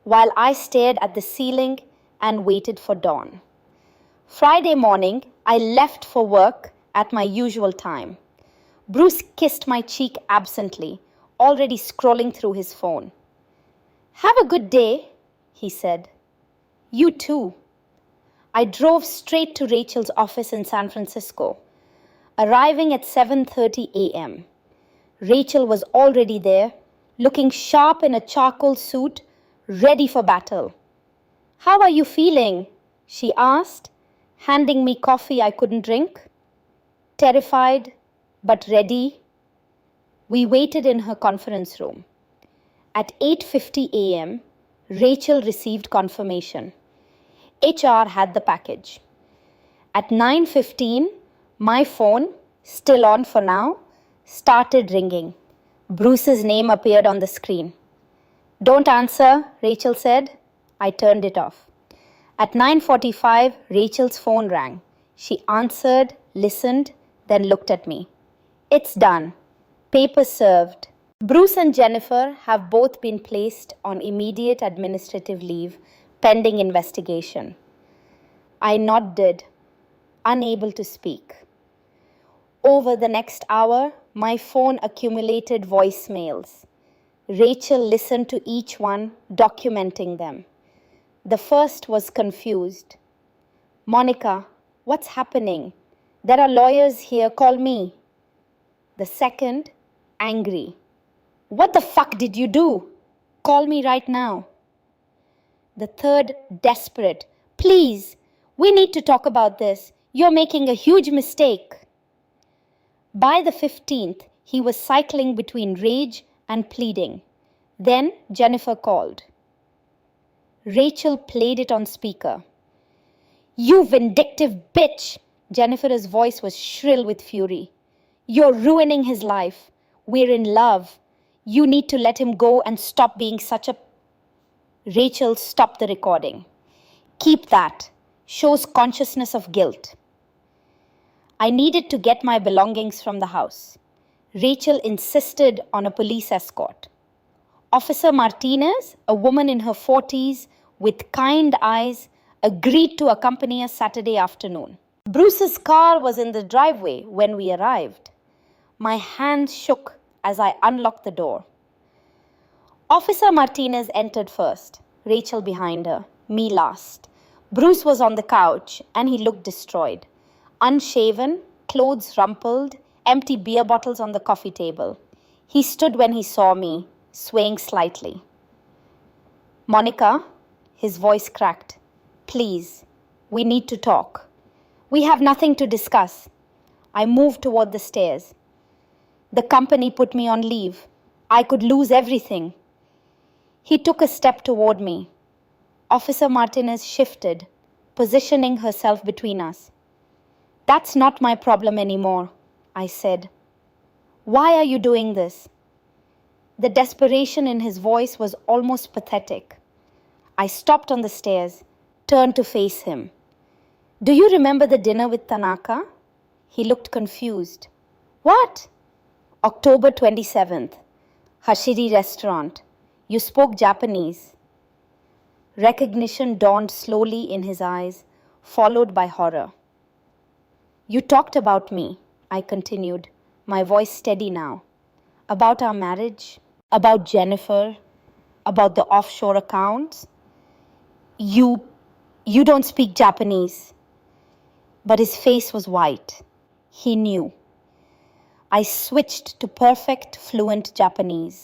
while I stared at the ceiling and waited for dawn. Friday morning, I left for work at my usual time. Bruce kissed my cheek absently, already scrolling through his phone. Have a good day, he said. You too. I drove straight to Rachel's office in San Francisco, arriving at 7:30 a.m. Rachel was already there, looking sharp in a charcoal suit, ready for battle. How are you feeling? She asked, handing me coffee I couldn't drink. Terrified, but ready. We waited in her conference room. At 8:50 a.m., Rachel received confirmation. HR had the package. At 9:15, my phone, still on for now, started ringing. Bruce's name appeared on the screen. Don't answer, Rachel said. I turned it off. At 9:45, Rachel's phone rang. She answered, listened, then looked at me. It's done. Paper served. Bruce and Jennifer have both been placed on immediate administrative leave pending investigation. I nodded, unable to speak. Over the next hour, my phone accumulated voicemails. Rachel listened to each one, documenting them. The first was confused. Monica, what's happening? There are lawyers here, call me. The second, angry. What the fuck did you do? Call me right now. The third, desperate. Please, we need to talk about this. You're making a huge mistake. By the 15th, he was cycling between rage and pleading. Then Jennifer called. Rachel played it on speaker. You vindictive bitch! Jennifer's voice was shrill with fury. You're ruining his life. We're in love. You need to let him go and stop being such a... Rachel stopped the recording. Keep that. Shows consciousness of guilt. I needed to get my belongings from the house. Rachel insisted on a police escort. Officer Martinez, a woman in her 40s with kind eyes, agreed to accompany us Saturday afternoon. Bruce's car was in the driveway when we arrived. My hands shook as I unlocked the door. Officer Martinez entered first, Rachel behind her, me last. Bruce was on the couch and he looked destroyed. Unshaven, clothes rumpled, empty beer bottles on the coffee table. He stood when he saw me, swaying slightly. "Monica," his voice cracked. "Please, we need to talk. We have nothing to discuss." I moved toward the stairs. "The company put me on leave. I could lose everything." He took a step toward me. Officer Martinez shifted, positioning herself between us. "That's not my problem anymore," I said. "Why are you doing this?" The desperation in his voice was almost pathetic. I stopped on the stairs, turned to face him. "Do you remember the dinner with Tanaka?" He looked confused. "What?" "October 27th, Hashiri restaurant. You spoke Japanese." Recognition dawned slowly in his eyes, followed by horror. "You talked about me," I continued, my voice steady now. "About our marriage, about Jennifer, about the offshore accounts. You don't speak Japanese." But his face was white. He knew. I switched to perfect, fluent Japanese.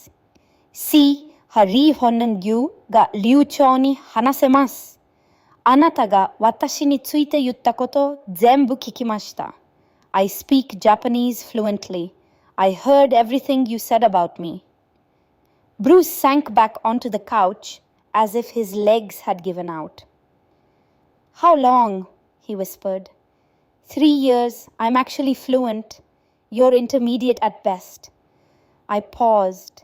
"See, hari honnan gyu ga ryuchou ni hanasemasu. Anata ga watashi ni tsuite yutta koto zenbu kikimashita. I speak Japanese fluently. I heard everything you said about me." Bruce sank back onto the couch as if his legs had given out. "How long?" he whispered. 3 years. I'm actually fluent. You're intermediate at best." I paused.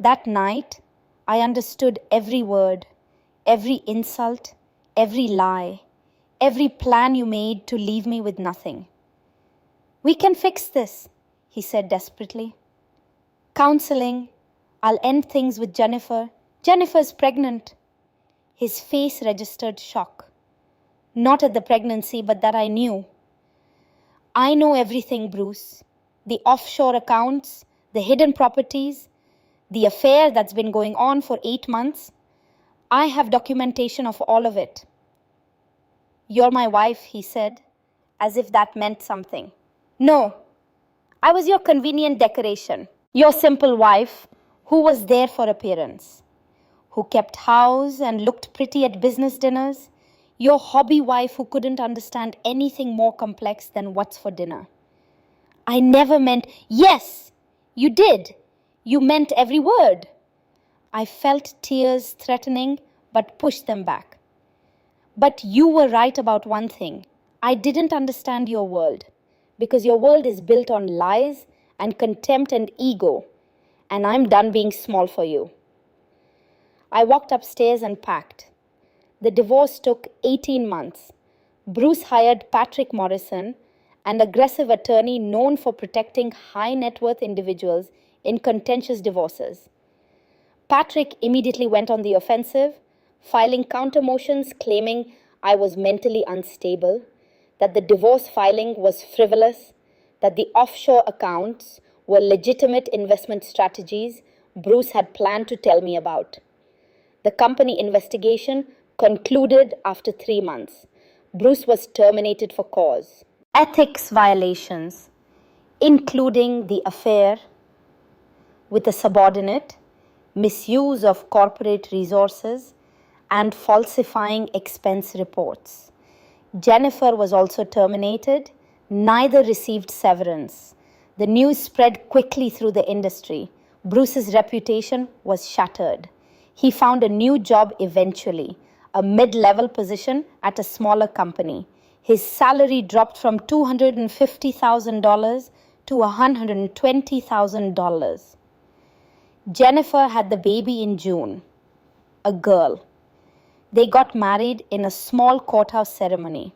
That night, I understood every word, every insult, every lie, every plan you made to leave me with nothing. "We can fix this," he said desperately. "Counseling. I'll end things with Jennifer. Jennifer's pregnant." His face registered shock. Not at the pregnancy, but that I knew. "I know everything, Bruce. The offshore accounts, the hidden properties, the affair that's been going on for 8 months. I have documentation of all of it." "You're my wife," he said, as if that meant something. "No, I was your convenient decoration, your simple wife who was there for appearance, who kept house and looked pretty at business dinners, your hobby wife who couldn't understand anything more complex than what's for dinner. I never meant—" "Yes, you did. You meant every word." I felt tears threatening, but pushed them back. "But you were right about one thing. I didn't understand your world, because your world is built on lies and contempt and ego, and I'm done being small for you." I walked upstairs and packed. The divorce took 18 months. Bruce hired Patrick Morrison, an aggressive attorney known for protecting high net worth individuals in contentious divorces. Patrick immediately went on the offensive, filing counter motions claiming I was mentally unstable, that the divorce filing was frivolous, that the offshore accounts were legitimate investment strategies Bruce had planned to tell me about. The company investigation concluded after 3 months. Bruce was terminated for cause. Ethics violations, including the affair with a subordinate, misuse of corporate resources, and falsifying expense reports. Jennifer was also terminated. Neither received severance. The news spread quickly through the industry. Bruce's reputation was shattered. He found a new job eventually, a mid-level position at a smaller company. His salary dropped from $250,000 to $120,000. Jennifer had the baby in June, a girl. They got married in a small courthouse ceremony.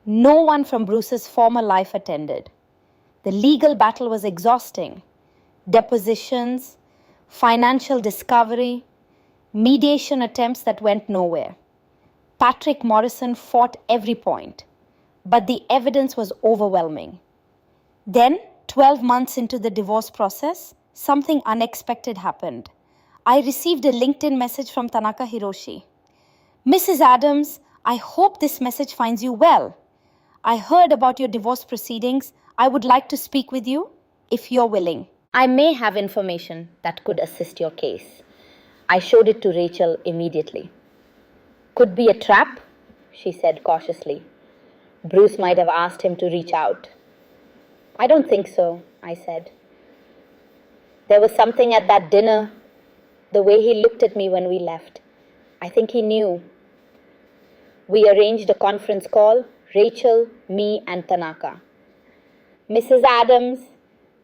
No one from Bruce's former life attended. The legal battle was exhausting. Depositions, financial discovery, mediation attempts that went nowhere. Patrick Morrison fought every point. but the evidence was overwhelming. Then, 12 months into the divorce process, something unexpected happened. I received a LinkedIn message from Tanaka Hiroshi. Mrs. Adams, I hope this message finds you well. I heard about your divorce proceedings. I would like to speak with you, if you're willing. I may have information that could assist your case. I showed it to Rachel immediately. Could be a trap, she said cautiously. Bruce might have asked him to reach out. I don't think so, I said. There was something at that dinner, the way he looked at me when we left. I think he knew. We arranged a conference call, Rachel, me, and Tanaka. Mrs. Adams,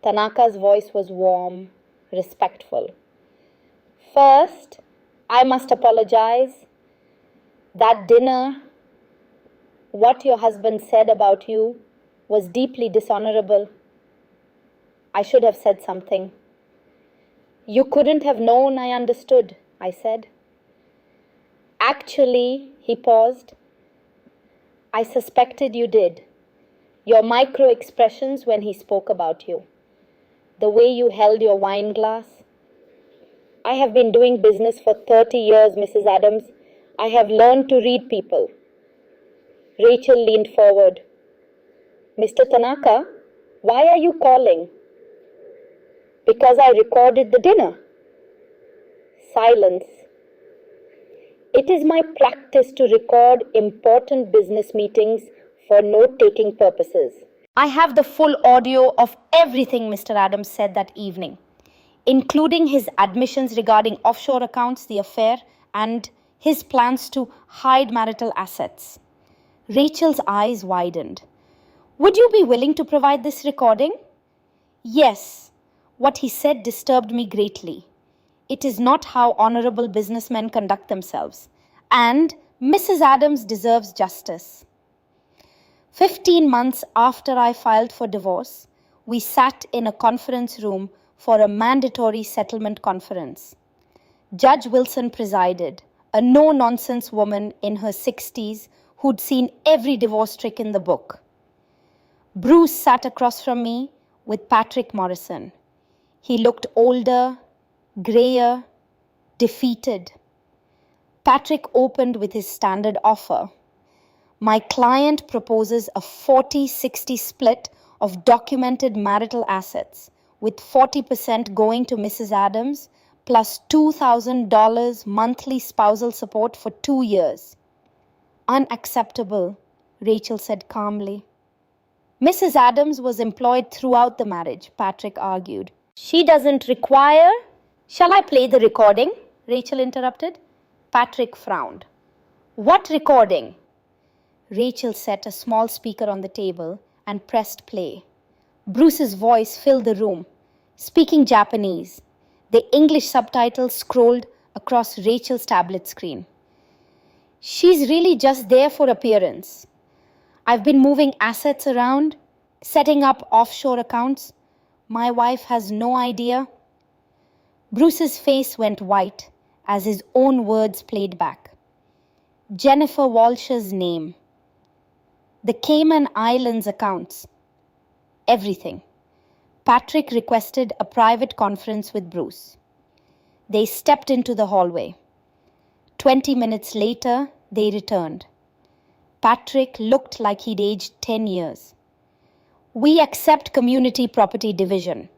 Tanaka's voice was warm, respectful. First, I must apologize. That dinner, what your husband said about you, was deeply dishonorable. I should have said something. You couldn't have known I understood, I said. Actually, he paused. I suspected you did. Your micro expressions when he spoke about you. The way you held your wine glass. I have been doing business for 30 years, Mrs. Adams. I have learned to read people. Rachel leaned forward. Mr. Tanaka, why are you calling? Because I recorded the dinner. Silence. It is my practice to record important business meetings for note-taking purposes. I have the full audio of everything Mr. Adams said that evening, including his admissions regarding offshore accounts, the affair, and his plans to hide marital assets. Rachel's eyes widened. Would you be willing to provide this recording? Yes. What he said disturbed me greatly. It is not how honorable businessmen conduct themselves. And Mrs. Adams deserves justice. 15 months after I filed for divorce, we sat in a conference room for a mandatory settlement conference. Judge Wilson presided, a no-nonsense woman in her 60s who'd seen every divorce trick in the book. Bruce sat across from me with Patrick Morrison. He looked older, grayer, defeated. Patrick opened with his standard offer. My client proposes a 40-60 split of documented marital assets, with 40% going to Mrs. Adams plus $2,000 monthly spousal support for 2 years. Unacceptable, Rachel said calmly. Mrs. Adams was employed throughout the marriage, Patrick argued. She doesn't require... Shall I play the recording? Rachel interrupted. Patrick frowned. What recording? Rachel set a small speaker on the table and pressed play. Bruce's voice filled the room, speaking Japanese. The English subtitles scrolled across Rachel's tablet screen. She's really just there for appearance. I've been moving assets around, setting up offshore accounts. My wife has no idea. Bruce's face went white as his own words played back. Jennifer Walsh's name. The Cayman Islands accounts. Everything. Patrick requested a private conference with Bruce. They stepped into the hallway. 20 minutes later, they returned. Patrick looked like he'd aged 10 years. We accept community property division,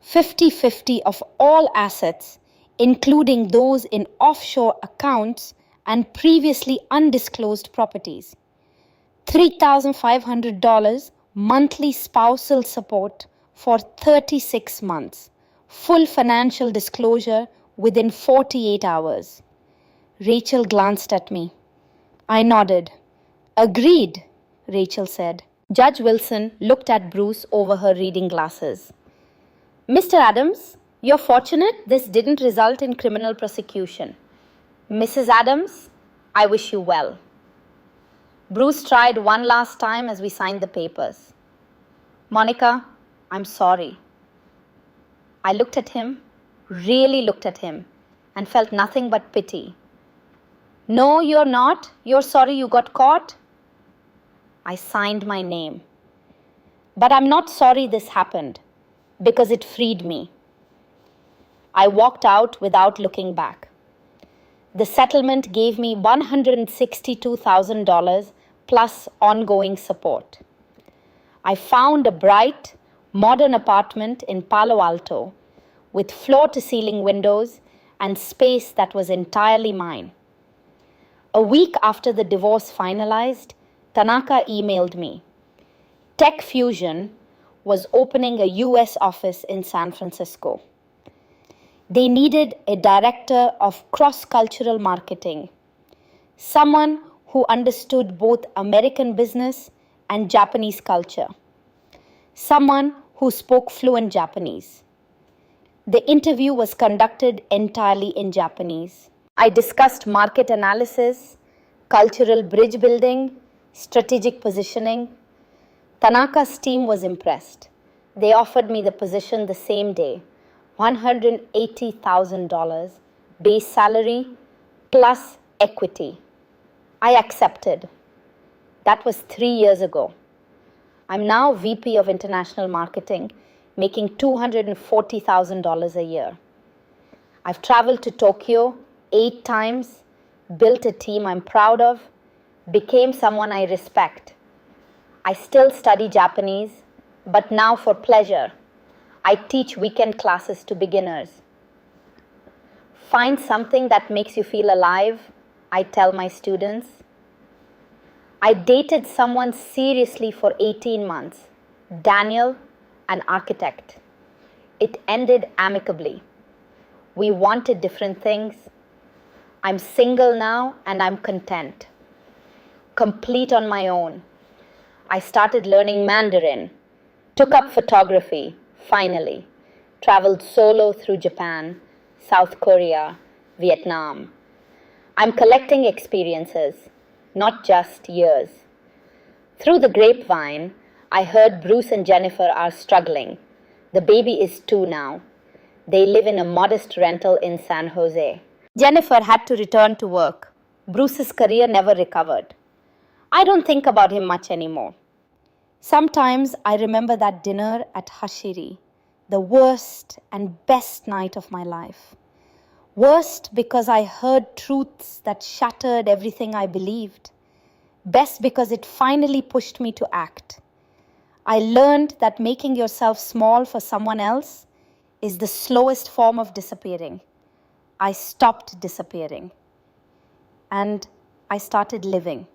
50-50 of all assets, including those in offshore accounts and previously undisclosed properties. $3,500 monthly spousal support for 36 months. Full financial disclosure within 48 hours. Rachel glanced at me. I nodded. Agreed, Rachel said. Judge Wilson looked at Bruce over her reading glasses. Mr. Adams, you're fortunate this didn't result in criminal prosecution. Mrs. Adams, I wish you well. Bruce tried one last time as we signed the papers. Monica, I'm sorry. I looked at him, really looked at him, and felt nothing but pity. No, you're not. You're sorry you got caught. I signed my name. But I'm not sorry this happened because it freed me. I walked out without looking back. The settlement gave me $162,000 plus ongoing support. I found a bright, modern apartment in Palo Alto with floor-to-ceiling windows and space that was entirely mine. A week after the divorce finalized, Tanaka emailed me. Tech Fusion was opening a US office in San Francisco. They needed a director of cross-cultural marketing, someone who understood both American business and Japanese culture, someone who spoke fluent Japanese. The interview was conducted entirely in Japanese. I discussed market analysis, cultural bridge building, strategic positioning. Tanaka's team was impressed. They offered me the position the same day, $180,000 base salary plus equity. I accepted. That was 3 years ago. I'm now VP of International Marketing, making $240,000 a year. I've traveled to Tokyo 8 times, built a team I'm proud of, became someone I respect. I still study Japanese, but now for pleasure. I teach weekend classes to beginners. Find something that makes you feel alive, I tell my students. I dated someone seriously for 18 months, Daniel, an architect. It ended amicably. We wanted different things. I'm single now and I'm content. Complete on my own. I started learning Mandarin, took up photography, finally, traveled solo through Japan, South Korea, Vietnam. I'm collecting experiences, not just years. Through the grapevine, I heard Bruce and Jennifer are struggling. The baby is 2 now. They live in a modest rental in San Jose. Jennifer had to return to work. Bruce's career never recovered. I don't think about him much anymore. Sometimes I remember that dinner at Hashiri, the worst and best night of my life. Worst because I heard truths that shattered everything I believed. Best because it finally pushed me to act. I learned that making yourself small for someone else is the slowest form of disappearing. I stopped disappearing. And I started living.